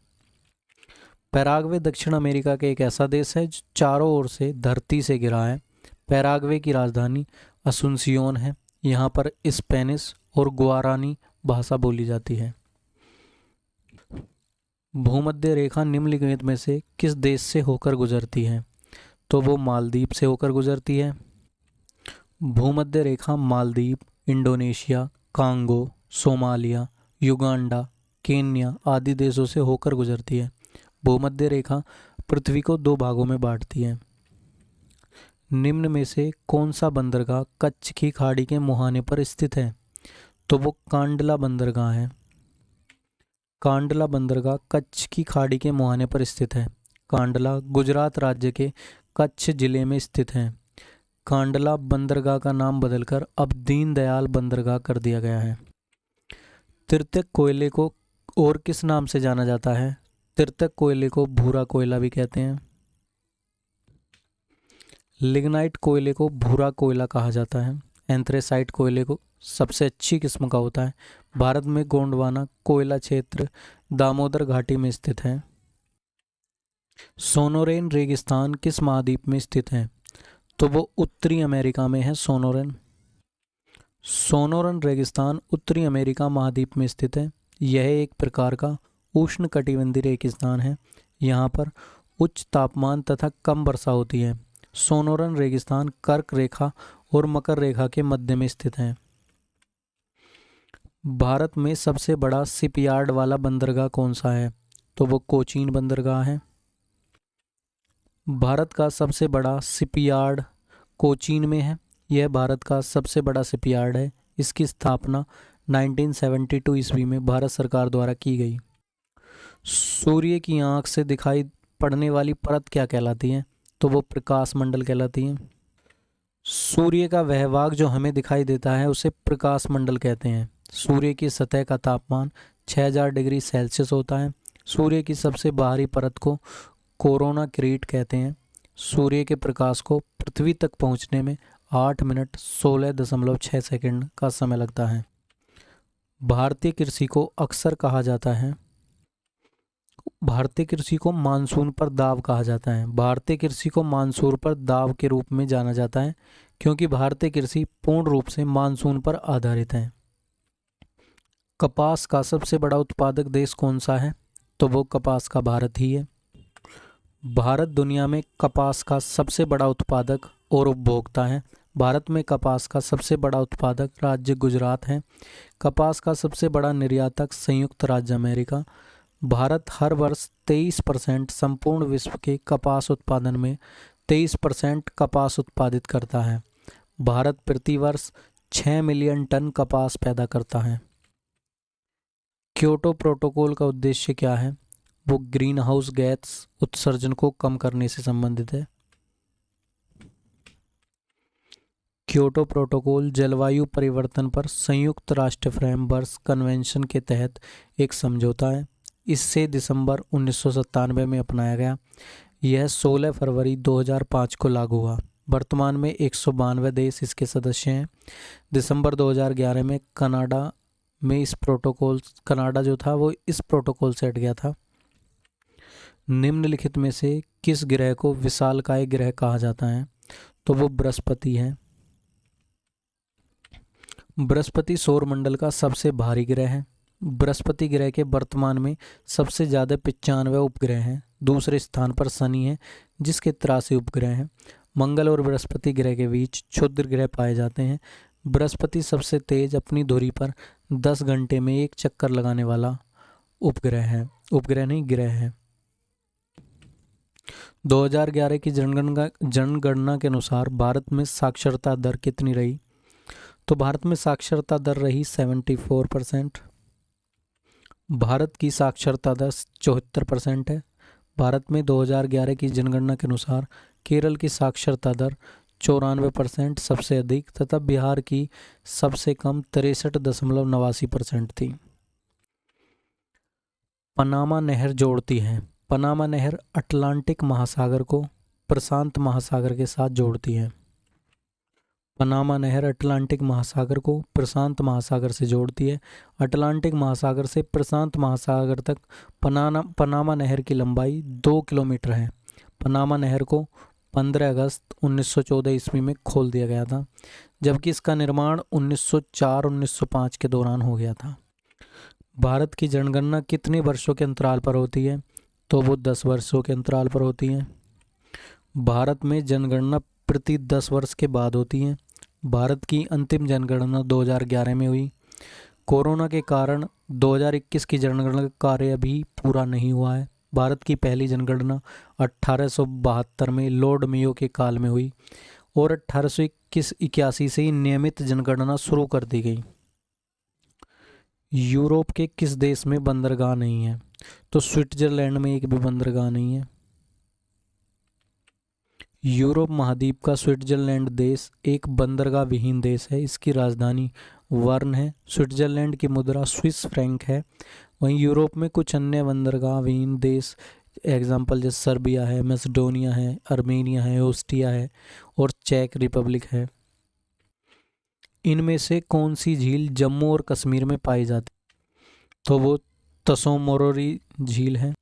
पैराग्वे दक्षिण अमेरिका के एक ऐसा देश है जो चारों ओर से धरती से घिरा है। पैराग्वे की राजधानी असुनसियोन है। यहाँ पर स्पेनिश और गुआरानी भाषा बोली जाती है। भूमध्य रेखा निम्नलिखित में से किस देश से होकर गुजरती है? तो वो मालदीव से होकर गुजरती है। भूमध्य रेखा Maldives, Indonesia, Congo, Somalia, Uganda, Kenya आदि देशों से होकर गुजरती है। भूमध्य रेखा पृथ्वी को दो भागों में बांटती है। निम्न में से कौन सा बंदरगाह कच्छ की खाड़ी के मुहाने पर स्थित है? तो वो कांडला बंदरगाह है। कांडला बंदरगाह कच्छ की खाड़ी के मुहाने पर स्थित है। कांडला गुजरात राज्य के कच्छ जिले में स्थित है। कांडला बंदरगाह का नाम बदलकर अब दीनदयाल बंदरगाह कर दिया गया है। तिर्तक कोयले को और किस नाम से जाना जाता है? तिर्तक कोयले को भूरा कोयला भी कहते हैं। लिग्नाइट कोयले को भूरा कोयला कहा जाता है। एंथ्रेसाइट कोयले को सबसे अच्छी किस्म का होता है। भारत में गोंडवाना कोयला क्षेत्र दामोदर घाटी में स्थित है। सोनोरेन रेगिस्तान किस महाद्वीप में स्थित है? तो वो उत्तरी अमेरिका में है। सोनोरन रेगिस्तान उत्तरी अमेरिका महाद्वीप में स्थित है। यह एक प्रकार का उष्णकटिबंधीय रेगिस्तान है। यहाँ पर उच्च तापमान तथा कम वर्षा होती है। सोनोरन रेगिस्तान कर्क रेखा और मकर रेखा के मध्य में स्थित है। भारत में सबसे बड़ा शिपयार्ड वाला बंदरगाह कौन सा है? तो वो कोचीन बंदरगाह है। भारत का सबसे बड़ा शिपयार्ड कोचीन में है। यह भारत का सबसे बड़ा शिपयार्ड है। इसकी स्थापना 1972 ईस्वी में भारत सरकार द्वारा की गई। सूर्य की आंख से दिखाई पड़ने वाली परत क्या कहलाती है? तो वो प्रकाश मंडल कहलाती है। सूर्य का वह भाग जो हमें दिखाई देता है उसे प्रकाश मंडल कहते हैं। सूर्य की सतह का तापमान 6000 डिग्री सेल्सियस होता है। सूर्य की सबसे बाहरी परत को कोरोना क्रीट कहते हैं। सूर्य के प्रकाश को पृथ्वी तक पहुंचने में 8 मिनट 16.6 सेकंड का समय लगता है। भारतीय कृषि को अक्सर कहा जाता है। भारतीय कृषि को मानसून पर दाव कहा जाता है। भारतीय कृषि को मानसून पर दाव के रूप में जाना जाता है क्योंकि भारतीय कृषि पूर्ण रूप से मानसून पर आधारित है। कपास का सबसे बड़ा उत्पादक देश कौन सा है? तो वो कपास का भारत ही है। भारत दुनिया में कपास का सबसे बड़ा उत्पादक और उपभोक्ता है। भारत में कपास का सबसे बड़ा उत्पादक राज्य गुजरात है। कपास का सबसे बड़ा निर्यातक संयुक्त राज्य अमेरिका। भारत हर वर्ष 23% संपूर्ण विश्व के कपास उत्पादन में 23% कपास उत्पादित करता है। भारत प्रति वर्ष 6 मिलियन टन कपास पैदा करता है। क्योटो प्रोटोकॉल का उद्देश्य क्या है? वो ग्रीन हाउस गैस उत्सर्जन को कम करने से संबंधित है। क्योटो प्रोटोकॉल जलवायु परिवर्तन पर संयुक्त राष्ट्र फ्रेमवर्क कन्वेंशन के तहत एक समझौता है। इससे दिसंबर 1997 में अपनाया गया। यह 16 फरवरी 2005 को लागू हुआ। वर्तमान में 192 देश इसके सदस्य हैं। दिसंबर 2011 में कनाडा जो था वो इस प्रोटोकॉल से हट गया था। निम्नलिखित में से किस ग्रह को विशालकाय ग्रह कहा जाता है? तो वो बृहस्पति है। बृहस्पति सौरमंडल का सबसे भारी ग्रह है। बृहस्पति ग्रह के वर्तमान में सबसे ज़्यादा 95 उपग्रह हैं। दूसरे स्थान पर शनि है जिसके 83 उपग्रह हैं। मंगल और बृहस्पति ग्रह के बीच क्षुद्र ग्रह पाए जाते हैं। बृहस्पति सबसे तेज अपनी धुरी पर 10 घंटे में एक चक्कर लगाने वाला उपग्रह है। उपग्रह नहीं, ग्रह है। 2011 की जनगणना के अनुसार भारत में साक्षरता दर कितनी रही? तो भारत में साक्षरता दर रही 74%। भारत की साक्षरता दर 74% है। भारत में 2011 की जनगणना के अनुसार केरल की साक्षरता दर 94% सबसे अधिक तथा बिहार की सबसे कम 63.89% थी। पनामा नहर जोड़ती है। पनामा नहर अटलांटिक महासागर को प्रशांत महासागर के साथ जोड़ती है। पनामा नहर अटलांटिक महासागर को प्रशांत महासागर से जोड़ती है। अटलांटिक महासागर से प्रशांत महासागर तक पनामा नहर की लंबाई 2 किलोमीटर है। पनामा नहर को 15 अगस्त 1914 ईस्वी में खोल दिया गया था, जबकि इसका निर्माण 1904-1905 के दौरान हो गया था। भारत की जनगणना कितने वर्षों के अंतराल पर होती है? तो वो 10 वर्षों के अंतराल पर होती है। भारत में जनगणना प्रति 10 वर्ष के बाद होती है। भारत की अंतिम जनगणना 2011 में हुई। कोरोना के कारण 2021 की जनगणना का कार्य अभी पूरा नहीं हुआ है। भारत की पहली जनगणना 1872 में लॉर्ड मेयो के काल में हुई और 1881 से ही नियमित जनगणना शुरू कर दी गई। यूरोप के किस देश में बंदरगाह नहीं है? तो स्विट्जरलैंड में एक भी बंदरगाह नहीं है। यूरोप महाद्वीप का स्विट्जरलैंड देश एक बंदरगाह विहीन देश है। इसकी राजधानी वर्न है। स्विट्जरलैंड की मुद्रा स्विस फ्रैंक है। वहीं यूरोप में कुछ अन्य बंदरगाह विहीन देश एग्जाम्पल जैसे सर्बिया है, मैसेडोनिया है, अर्मेनिया है, ऑस्ट्रिया है और चेक रिपब्लिक है। इनमें से कौन सी झील जम्मू और कश्मीर में पाई जाती? तो वो तसो मोरिरी झील है।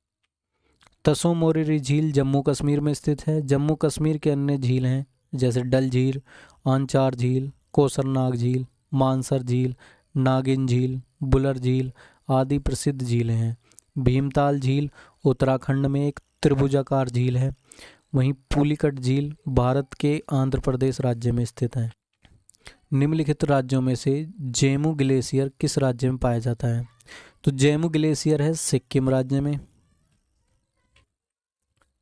तसो मोरिरी झील जम्मू कश्मीर में स्थित है। जम्मू कश्मीर के अन्य झील हैं जैसे डल झील, आंचार झील, कोसरनाग झील, मानसर झील, नागिन झील, बुलर झील आदि प्रसिद्ध झीलें हैं। भीमताल झील उत्तराखंड में एक त्रिभुजाकार झील है। वहीं पुलिकट झील भारत के आंध्र प्रदेश राज्य में स्थित है। निम्नलिखित राज्यों में से जेमू ग्लेशियर किस राज्य में पाया जाता है? तो जेमू ग्लेशियर है सिक्किम राज्य में।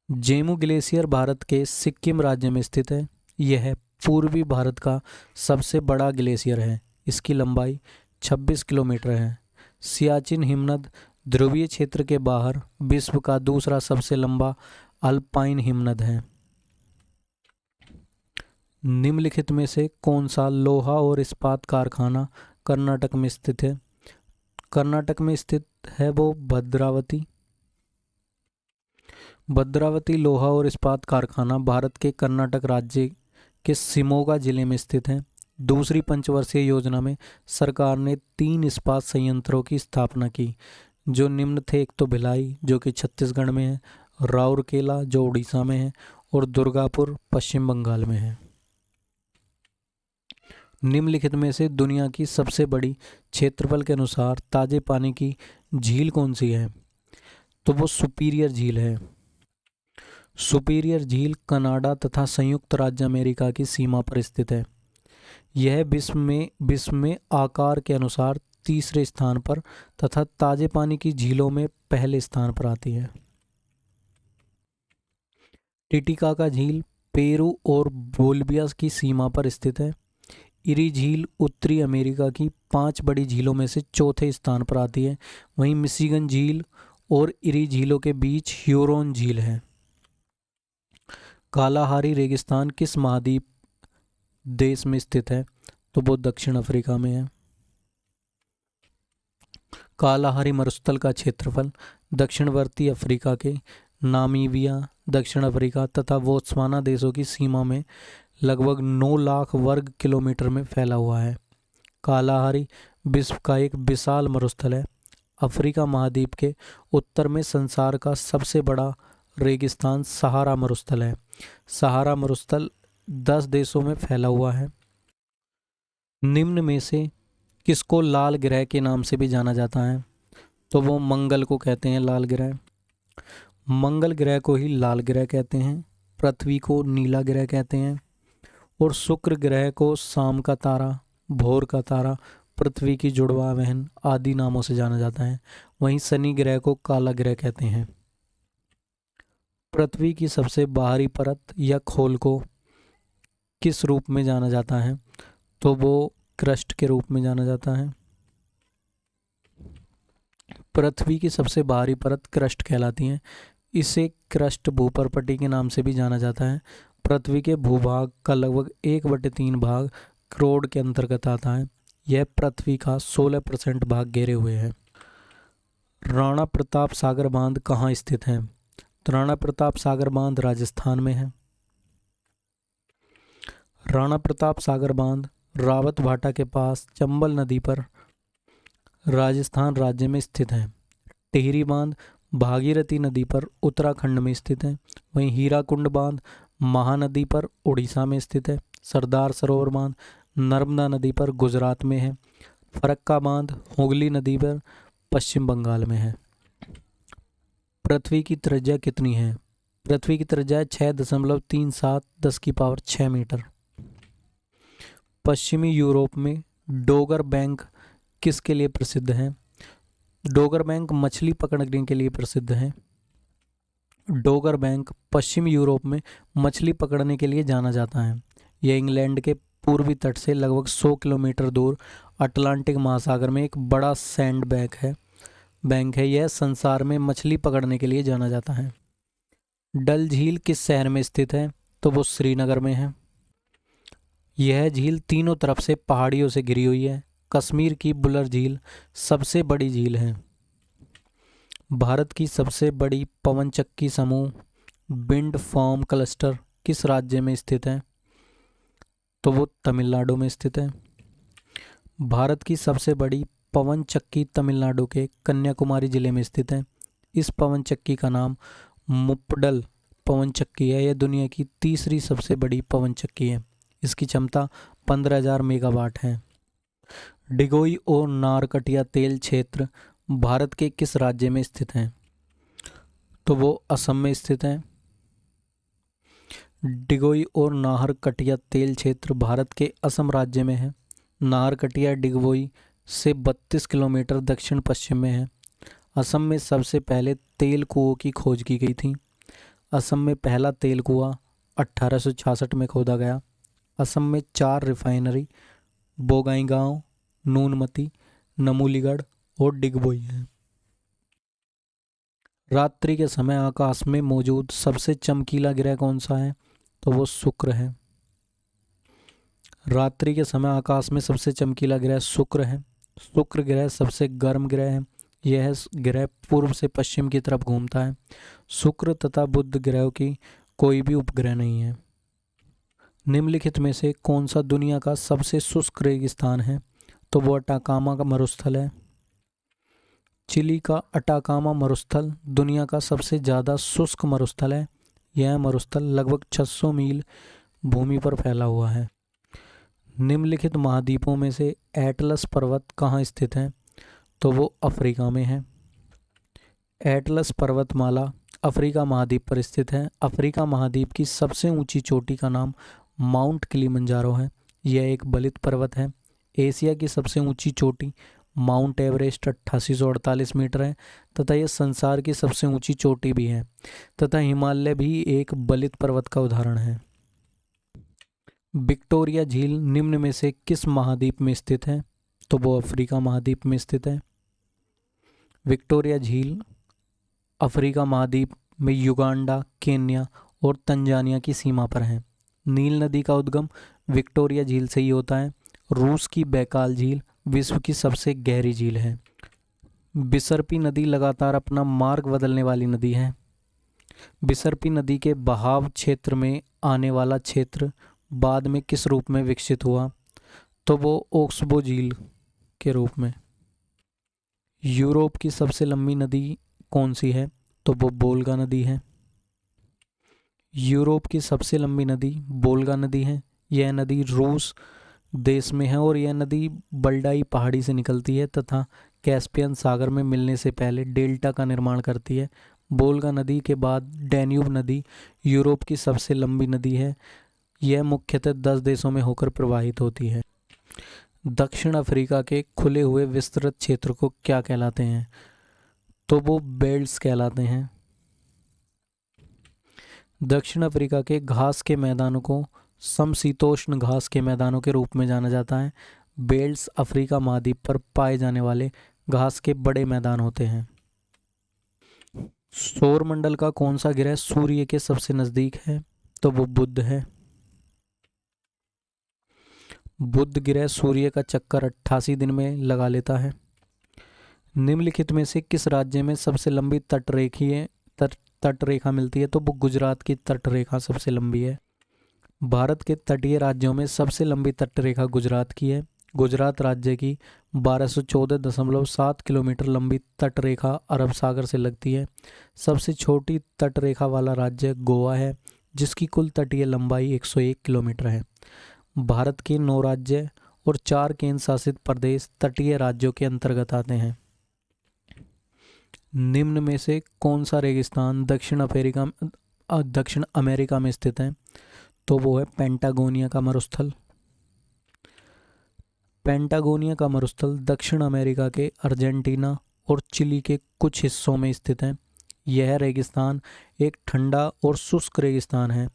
जेमू ग्लेशियर भारत के सिक्किम राज्य में स्थित है। यह पूर्वी भारत का सबसे बड़ा ग्लेशियर है। इसकी लंबाई 26 किलोमीटर है। सियाचिन हिमनद ध्रुवीय क्षेत्र के बाहर विश्व का दूसरा सबसे लंबा अल्पाइन हिमनद है। निम्नलिखित में से कौन सा लोहा और इस्पात कारखाना कर्नाटक में स्थित है? कर्नाटक में स्थित है वो भद्रावती। भद्रावती लोहा और इस्पात कारखाना भारत के कर्नाटक राज्य के शिमोगा जिले में स्थित है। दूसरी पंचवर्षीय योजना में सरकार ने 3 इस्पात संयंत्रों की स्थापना की, जो निम्न थे। एक तो भिलाई जो कि छत्तीसगढ़ में है, राउरकेला जो उड़ीसा में है, और दुर्गापुर पश्चिम बंगाल में है। निम्नलिखित में से दुनिया की सबसे बड़ी क्षेत्रफल के अनुसार ताजे पानी की झील कौन सी है? तो वो सुपीरियर झील है। सुपीरियर झील कनाडा तथा संयुक्त राज्य अमेरिका की सीमा पर स्थित है। यह विश्व में आकार के अनुसार तीसरे स्थान पर तथा ताजे पानी की झीलों में पहले स्थान पर आती है। टिटिकाका झील पेरू और बोलिविया की सीमा पर स्थित है। इरी झील उत्तरी अमेरिका की 5 बड़ी झीलों में से चौथे स्थान पर आती है। वहीं मिशिगन झील और इरी झीलों के बीच ह्यूरोन झील है। कालाहारी रेगिस्तान किस महाद्वीप देश में स्थित है? तो वो दक्षिण अफ्रीका में है। कालाहारी मरुस्थल का क्षेत्रफल दक्षिणवर्ती अफ्रीका के नामीबिया, दक्षिण अफ्रीका तथा बोत्सवाना देशों की सीमा में लगभग 9 लाख वर्ग किलोमीटर में फैला हुआ है। कालाहारी विश्व का एक विशाल मरुस्थल है। अफ्रीका महाद्वीप के उत्तर में संसार का सबसे बड़ा रेगिस्तान सहारा मरुस्थल है। सहारा मरुस्थल 10 देशों में फैला हुआ है। निम्न में से किसको लाल ग्रह के नाम से भी जाना जाता है? तो वो मंगल को कहते हैं लाल ग्रह। मंगल ग्रह को ही लाल ग्रह कहते हैं। पृथ्वी को नीला ग्रह कहते हैं और शुक्र ग्रह को शाम का तारा, भोर का तारा, पृथ्वी की जुड़वा बहन आदि नामों से जाना जाता है। वहीं शनि ग्रह को काला ग्रह कहते हैं। पृथ्वी की सबसे बाहरी परत या खोल को किस रूप में जाना जाता है? तो वो क्रस्ट के रूप में जाना जाता है। पृथ्वी की सबसे बाहरी परत क्रस्ट कहलाती है। इसे क्रस्ट भूपर्पटी के नाम से भी जाना जाता है। पृथ्वी के भूभाग का लगभग 1/3 भाग क्रोड के अंतर्गत आता है। यह पृथ्वी का 16% भाग घेरे हुए है। राणा प्रताप सागर बांध कहाँ स्थित है? तो राणा प्रताप सागर बांध राजस्थान में है। राणा प्रताप सागर बांध रावत भाटा के पास चंबल नदी पर राजस्थान राज्य में स्थित है। टिहरी बांध भागीरथी नदी पर उत्तराखंड में स्थित है। वहीं हीराकुंड बांध महानदी पर उड़ीसा में स्थित है। सरदार सरोवर बांध नर्मदा नदी पर गुजरात में है। फरक्का बांध हुगली नदी पर पश्चिम बंगाल में है। पृथ्वी की त्रिज्या कितनी है? पृथ्वी की त्रिज्या 6.37 10⁶ मीटर। पश्चिमी यूरोप में डोगर बैंक किसके लिए प्रसिद्ध है? डोगर बैंक मछली पकड़ने के लिए प्रसिद्ध है। डोगर बैंक पश्चिमी यूरोप में मछली पकड़ने के लिए जाना जाता है। यह इंग्लैंड के पूर्वी तट से लगभग 100 किलोमीटर दूर अटलांटिक महासागर में एक बड़ा सैंड बैंक है। यह संसार में मछली पकड़ने के लिए जाना जाता है। डल झील किस शहर में स्थित है? तो वो श्रीनगर में है। यह झील तीनों तरफ से पहाड़ियों से घिरी हुई है। कश्मीर की बुलर झील सबसे बड़ी झील है। भारत की सबसे बड़ी पवनचक्की समूह विंड फार्म क्लस्टर किस राज्य में स्थित है? तो वो तमिलनाडु में स्थित है। भारत की सबसे बड़ी पवनचक्की तमिलनाडु के कन्याकुमारी जिले में स्थित है। इस पवनचक्की का नाम मुप्पडल पवनचक्की है। यह दुनिया की तीसरी सबसे बड़ी पवनचक्की है। इसकी क्षमता 15,000 मेगावाट है। डिगोई और नारकटिया तेल क्षेत्र भारत के किस राज्य में स्थित हैं? तो वो असम में स्थित हैं। डिगोई और नाहरकटिया तेल क्षेत्र भारत के असम राज्य में है। नाहरकटिया डिगबोई से 32 किलोमीटर दक्षिण पश्चिम में है। असम में सबसे पहले तेल कुओं की खोज की गई थी। असम में पहला तेल कुआं 1866 में खोदा गया। असम में 4 रिफाइनरी बोगाईगांव, नूनमती, नमूलीगढ़ और डिगबोई हैं। रात्रि के समय आकाश में मौजूद सबसे चमकीला ग्रह कौन सा है? तो वो शुक्र है। रात्रि के समय आकाश में सबसे चमकीला ग्रह शुक्र है। शुक्र ग्रह सबसे गर्म ग्रह है। यह ग्रह पूर्व से पश्चिम की तरफ घूमता है। शुक्र तथा बुध ग्रहों की कोई भी उपग्रह नहीं है। निम्नलिखित में से कौन सा दुनिया का सबसे शुष्क रेगिस्तान है? तो वो अटाकामा का मरुस्थल है। चिली का अटाकामा मरुस्थल दुनिया का सबसे ज़्यादा शुष्क मरुस्थल है। यह मरुस्थल लगभग 600 मील भूमि पर फैला हुआ है। निम्नलिखित महाद्वीपों में से एटलस पर्वत कहाँ स्थित है? तो वो अफ्रीका में है। एटलस पर्वतमाला अफ्रीका महाद्वीप पर स्थित है। अफ्रीका महाद्वीप की सबसे ऊंची चोटी का नाम माउंट किलिमंजारो है। यह एक बलित पर्वत है। एशिया की सबसे ऊंची चोटी माउंट एवरेस्ट 8848 मीटर है तथा यह संसार की सबसे ऊंची चोटी भी है तथा हिमालय भी एक बलित पर्वत का उदाहरण है। विक्टोरिया झील निम्न में से किस महाद्वीप में स्थित है? तो वो अफ्रीका महाद्वीप में स्थित है। विक्टोरिया झील अफ्रीका महाद्वीप में युगांडा, केन्या और तंजानिया की सीमा पर है। नील नदी का उद्गम विक्टोरिया झील से ही होता है। रूस की बैकाल झील विश्व की सबसे गहरी झील है। बिसरपी नदी लगातार अपना मार्ग बदलने वाली नदी है। बिसरपी नदी के बहाव क्षेत्र में आने वाला क्षेत्र बाद में किस रूप में विकसित हुआ? तो वो ओक्सबो झील के रूप में। यूरोप की सबसे लंबी नदी कौन सी है? तो वो वोल्गा नदी है। यूरोप की सबसे लंबी नदी वोल्गा नदी है। यह नदी रूस देश में है और यह नदी बल्डाई पहाड़ी से निकलती है तथा कैस्पियन सागर में मिलने से पहले डेल्टा का निर्माण करती है। वोल्गा नदी के बाद डैन्यूब नदी यूरोप की सबसे लंबी नदी है। यह मुख्यतः 10 देशों में होकर प्रवाहित होती है। दक्षिण अफ्रीका के खुले हुए विस्तृत क्षेत्र को क्या कहलाते हैं? तो वो बेल्ट्स कहलाते हैं। दक्षिण अफ्रीका के घास के मैदानों को समशीतोष्ण घास के मैदानों के रूप में जाना जाता है। बेल्ट्स अफ्रीका महाद्वीप पर पाए जाने वाले घास के बड़े मैदान होते हैं। सौरमंडल का कौन सा ग्रह सूर्य के सबसे नजदीक है? तो वो बुध है। बुध ग्रह सूर्य का चक्कर 88 दिन में लगा लेता है। निम्नलिखित में से किस राज्य में सबसे लंबी तटरेखा मिलती है? तो वो गुजरात की तटरेखा सबसे लंबी है। भारत के तटीय राज्यों में सबसे लंबी तटरेखा गुजरात की है। गुजरात राज्य की 1214.7 किलोमीटर लंबी तटरेखा अरब सागर से लगती है। सबसे छोटी तटरेखा वाला राज्य गोवा है जिसकी कुल तटीय लंबाई 101 किलोमीटर है। भारत के 9 राज्य और 4 केंद्र शासित प्रदेश तटीय राज्यों के अंतर्गत आते हैं। निम्न में से कौन सा रेगिस्तान दक्षिण अमेरिका में स्थित है? तो वो है पेंटागोनिया का मरुस्थल। पेंटागोनिया का मरुस्थल दक्षिण अमेरिका के अर्जेंटीना और चिली के कुछ हिस्सों में स्थित है। यह रेगिस्तान एक ठंडा और शुष्क रेगिस्तान है।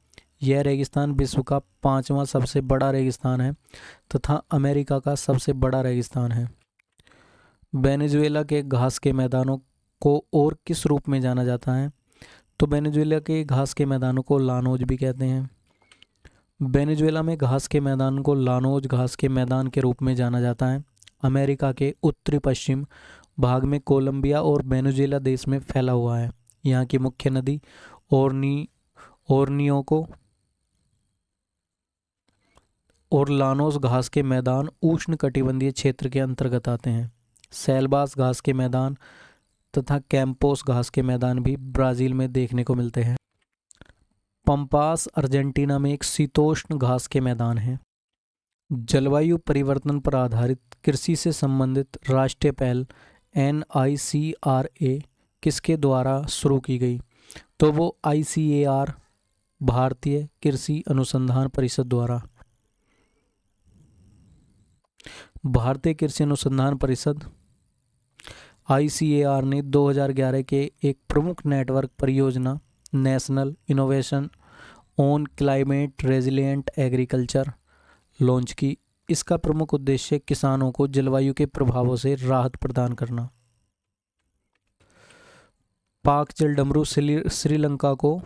यह रेगिस्तान विश्व का 5वां सबसे बड़ा रेगिस्तान है तथा अमेरिका का सबसे बड़ा रेगिस्तान है। वेनेजुएला के घास के मैदानों को और किस रूप में जाना जाता है? तो वेनेजुएला के घास के मैदानों को लानोज भी कहते हैं। वेनेजुएला में घास के मैदान को लानोज घास के मैदान के रूप में जाना जाता है। अमेरिका के उत्तरी पश्चिम भाग में कोलंबिया और वेनेजुएला देश में फैला हुआ है। यहाँ की मुख्य नदी ओरनियोको और लानोस घास के मैदान उष्णकटिबंधीय क्षेत्र के अंतर्गत आते हैं। सेल्बास घास के मैदान तथा कैंपोस घास के मैदान भी ब्राज़ील में देखने को मिलते हैं। पंपास अर्जेंटीना में एक शीतोष्ण घास के मैदान है। जलवायु परिवर्तन पर आधारित कृषि से संबंधित राष्ट्रीय पहल NICRA किसके द्वारा शुरू की गई? तो वो ICAR भारतीय कृषि अनुसंधान परिषद द्वारा। भारतीय कृषि अनुसंधान परिषद ICAR ने 2011 के एक प्रमुख नेटवर्क परियोजना national innovation on climate resilient agriculture launch की। इसका प्रमुख उद्देश्य किसानों को जलवायु के प्रभावों से राहत प्रदान करना। पाक जल डमरू श्रीलंका को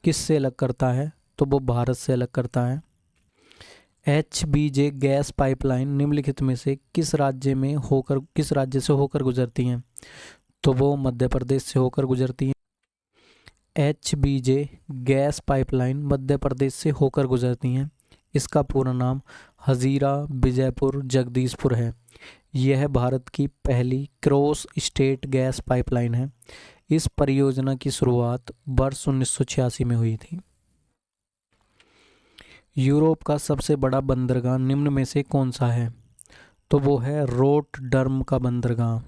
किससे अलग करता है? तो वो भारत से अलग करता है। HBJ गैस पाइपलाइन निम्नलिखित में से किस राज्य से होकर गुजरती हैं? तो वो मध्य प्रदेश से होकर गुजरती हैं। HBJ gas pipeline Madhya Pradesh से होकर गुजरती हैं। इसका पूरा नाम हजीरा विजयपुर जगदीशपुर है। यह भारत की पहली क्रॉस स्टेट गैस पाइपलाइन है। इस परियोजना की शुरुआत वर्ष 1986 में हुई थी। यूरोप का सबसे बड़ा बंदरगाह निम्न में से कौन सा है? तो वो है रोटरडम का बंदरगाह।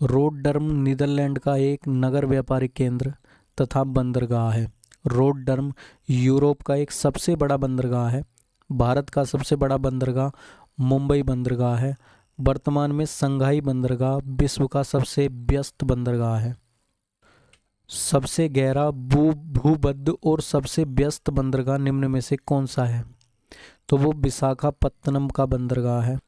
रोटरडम नीदरलैंड का एक नगर व्यापारिक केंद्र तथा बंदरगाह है। रोटरडम यूरोप का एक सबसे बड़ा बंदरगाह है। भारत का सबसे बड़ा बंदरगाह मुंबई बंदरगाह है। वर्तमान में संघाई बंदरगाह विश्व का सबसे व्यस्त बंदरगाह है। सबसे गहरा भूबद्ध और सबसे व्यस्त बंदरगाह निम्न में से कौन सा है? तो वो विशाखापत्तनम का बंदरगाह है।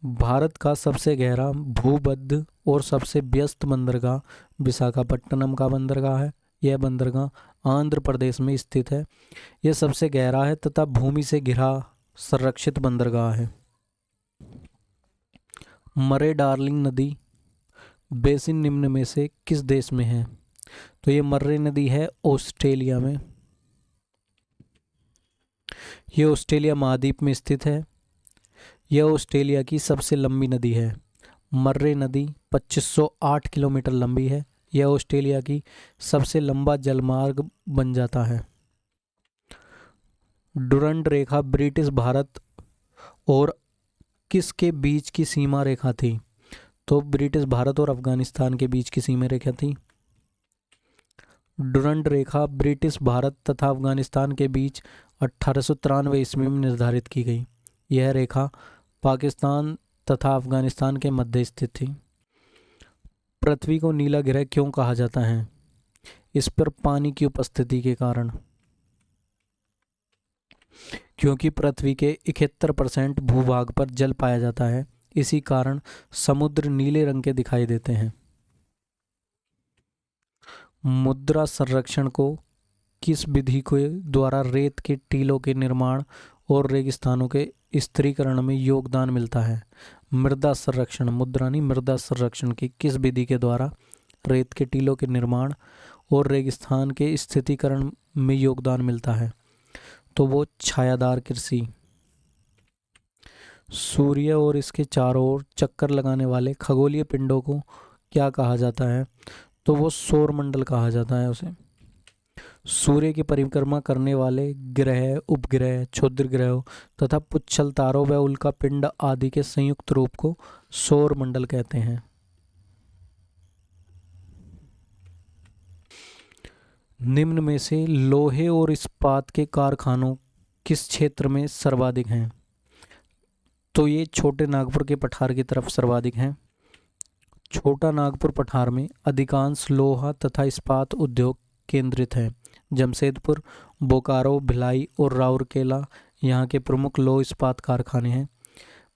भारत का सबसे गहरा भूबद्ध और सबसे व्यस्त बंदरगाह विशाखापट्टनम का बंदरगाह है। यह बंदरगाह आंध्र प्रदेश में स्थित है। यह सबसे गहरा है तथा भूमि से घिरा संरक्षित बंदरगाह है। मरे डार्लिंग नदी बेसिन निम्न में से किस देश में है? तो ये मर्रे नदी है ऑस्ट्रेलिया में। यह ऑस्ट्रेलिया महाद्वीप में स्थित है। यह ऑस्ट्रेलिया की सबसे लंबी नदी है। मर्रे नदी 2508 किलोमीटर लंबी है। यह ऑस्ट्रेलिया की सबसे लंबा जलमार्ग बन जाता है। डुरंड रेखा ब्रिटिश भारत और किसके बीच की सीमा रेखा थी? तो ब्रिटिश भारत और अफगानिस्तान के बीच की सीमा रेखा थी। डुरंड रेखा ब्रिटिश भारत तथा अफगानिस्तान के बीच 1893 ईस्वी में निर्धारित की गई। यह रेखा पाकिस्तान तथा अफगानिस्तान के मध्य स्थित थी। पृथ्वी को नीला ग्रह क्यों कहा जाता है? इस पर पानी की उपस्थिति के कारण। क्योंकि पृथ्वी के 71% भूभाग पर जल पाया जाता है। इसी कारण समुद्र नीले रंग के दिखाई देते हैं। मुद्रा संरक्षण को किस विधि के द्वारा रेत के टीलों के निर्माण और रेगिस्तानों के स्थिरीकरण में योगदान मिलता है? मृदा संरक्षण, मुद्रा नहीं, मृदा संरक्षण की किस विधि के द्वारा रेत के टीलों के निर्माण और रेगिस्तान के स्थिरीकरण में योगदान मिलता है? तो वो छायादार कृषि। सूर्य और इसके चारों ओर चक्कर लगाने वाले खगोलीय पिंडों को क्या कहा जाता है? तो वो सौरमंडल कहा जाता है उसे। सूर्य की परिक्रमा करने वाले ग्रह, उपग्रह, क्षुद्र ग्रहों तथा पुच्छल तारों व उल्का पिंड आदि के संयुक्त रूप को सौरमंडल कहते हैं। निम्न में से लोहे और इस्पात के कारखानों किस क्षेत्र में सर्वाधिक हैं? तो ये छोटे नागपुर के पठार की तरफ सर्वाधिक हैं। छोटा नागपुर पठार में अधिकांश लोहा तथा इस्पात उद्योग केंद्रित हैं। जमशेदपुर, बोकारो, भिलाई और राउरकेला यहाँ के प्रमुख लौह इस्पात कारखाने हैं।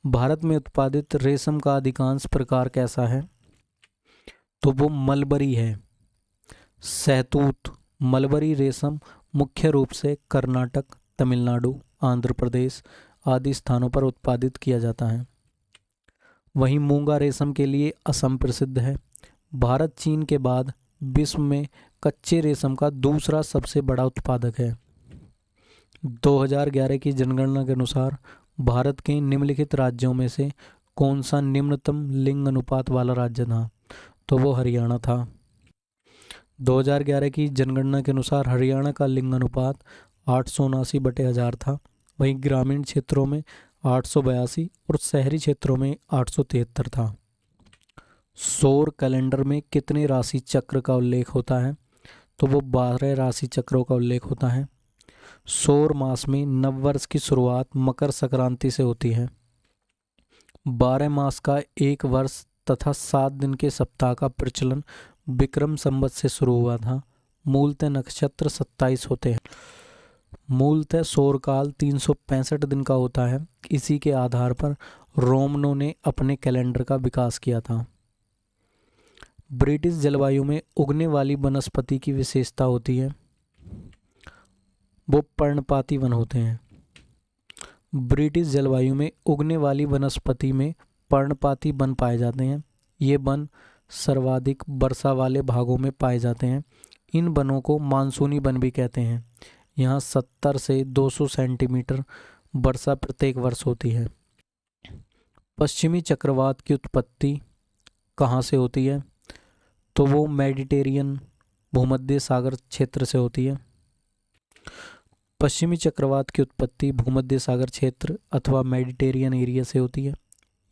भारत में उत्पादित रेशम का अधिकांश प्रकार कैसा है? तो वो मलबरी है। सहतूत मलबरी रेशम मुख्य रूप से कर्नाटक, तमिलनाडु, आंध्र प्रदेश आदि स्थानों पर उत्पादित किया जाता है। वहीं मूंगा रेशम के लिए असम प्रसिद्ध है। भारत चीन के बाद विश्व में कच्चे रेशम का दूसरा सबसे बड़ा उत्पादक है। 2011 की जनगणना के अनुसार भारत के निम्नलिखित राज्यों में से कौन सा निम्नतम लिंग अनुपात वाला राज्य था? तो वो हरियाणा था। 2011 की जनगणना के अनुसार हरियाणा का लिंग अनुपात 879/1000 था। वहीं ग्रामीण क्षेत्रों में 882 और शहरी क्षेत्रों में 873 था। सौर कैलेंडर में कितने राशि चक्र का उल्लेख होता है? तो वो 12 राशि चक्रों का उल्लेख होता है। सौर मास में नववर्ष की शुरुआत मकर संक्रांति से होती है। 12 मास का एक वर्ष तथा 7 दिन के सप्ताह का प्रचलन विक्रम संवत से शुरू हुआ था। मूलतः नक्षत्र 27 होते हैं। मूलतः सौरकाल 365 दिन का होता है। इसी के आधार पर रोमनों ने अपने कैलेंडर का विकास किया था। ब्रिटिश जलवायु में उगने वाली वनस्पति की विशेषता होती है, वो पर्णपाती वन होते हैं। ब्रिटिश जलवायु में उगने वाली वनस्पति में पर्णपाती वन पाए जाते हैं। ये वन सर्वाधिक वर्षा वाले भागों में पाए जाते हैं। इन वनों को मानसूनी वन भी कहते हैं। यहाँ 70 से 200 सेंटीमीटर वर्षा प्रत्येक वर्ष होती है। पश्चिमी चक्रवात की उत्पत्ति कहाँ से होती है? तो वो मेडिटेरियन भूमध्य सागर क्षेत्र से होती है। पश्चिमी चक्रवात की उत्पत्ति भूमध्य सागर क्षेत्र अथवा मेडिटेरियन एरिया से होती है।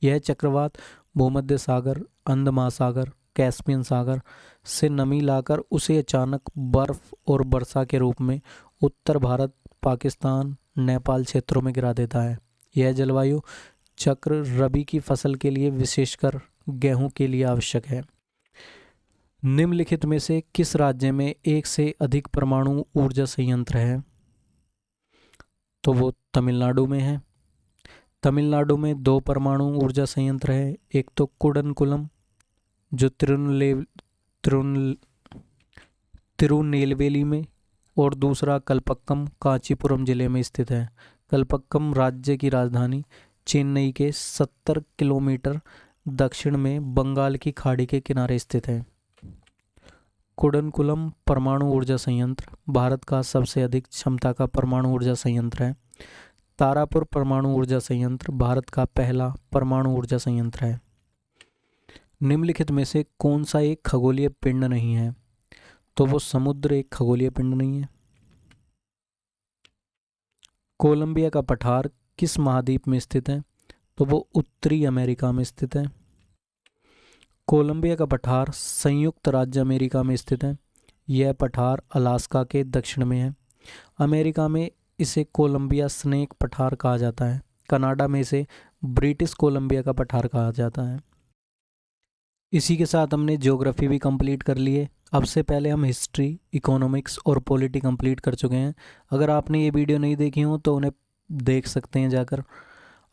यह चक्रवात भूमध्य सागर, अंध महासागर, कैस्पियन सागर से नमी लाकर उसे अचानक बर्फ और वर्षा के रूप में उत्तर भारत, पाकिस्तान, नेपाल क्षेत्रों में गिरा देता है। यह जलवायु चक्र रबी की फसल के लिए, विशेषकर गेहूं के लिए आवश्यक है। निम्नलिखित में से किस राज्य में एक से अधिक परमाणु ऊर्जा संयंत्र है? तो वो तमिलनाडु में है। तमिलनाडु में 2 परमाणु ऊर्जा संयंत्र है। एक तो कुडनकुलम जो तिरुनेलवेली में, और दूसरा कल्पक्कम कांचीपुरम जिले में स्थित है। कल्पक्कम राज्य की राजधानी चेन्नई के 70 किलोमीटर दक्षिण में बंगाल की खाड़ी के किनारे स्थित है। कुडनकुलम परमाणु ऊर्जा संयंत्र भारत का सबसे अधिक क्षमता का परमाणु ऊर्जा संयंत्र है। तारापुर परमाणु ऊर्जा संयंत्र भारत का पहला परमाणु ऊर्जा संयंत्र है। निम्नलिखित में से कौन सा एक खगोलीय पिंड नहीं है? तो वो समुद्र एक खगोलीय पिंड नहीं है। कोलंबिया का पठार किस महाद्वीप में स्थित है? तो वो उत्तरी अमेरिका में स्थित है। कोलंबिया का पठार संयुक्त राज्य अमेरिका में स्थित है। यह पठार अलास्का के दक्षिण में है। अमेरिका में इसे कोलंबिया स्नेक पठार कहा जाता है। कनाडा में इसे ब्रिटिश कोलंबिया का पठार कहा जाता है। इसी के साथ हमने ज्योग्राफी भी कंप्लीट कर ली है। अब से पहले हम हिस्ट्री, इकोनॉमिक्स और पॉलिटी कंप्लीट कर चुके हैं। अगर आपने ये वीडियो नहीं देखी हो तो उन्हें देख सकते हैं जाकर।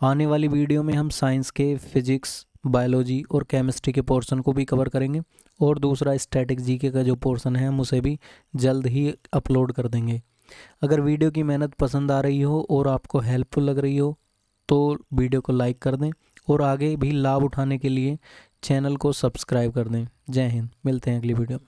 आने वाली वीडियो में हम साइंस के फिजिक्स, बायोलॉजी और केमिस्ट्री के पोर्शन को भी कवर करेंगे, और दूसरा स्टैटिक जीके का जो पोर्शन है हम उसे भी जल्द ही अपलोड कर देंगे। अगर वीडियो की मेहनत पसंद आ रही हो और आपको हेल्पफुल लग रही हो तो वीडियो को लाइक कर दें, और आगे भी लाभ उठाने के लिए चैनल को सब्सक्राइब कर दें। जय हिंद। मिलते हैं अगली वीडियो में।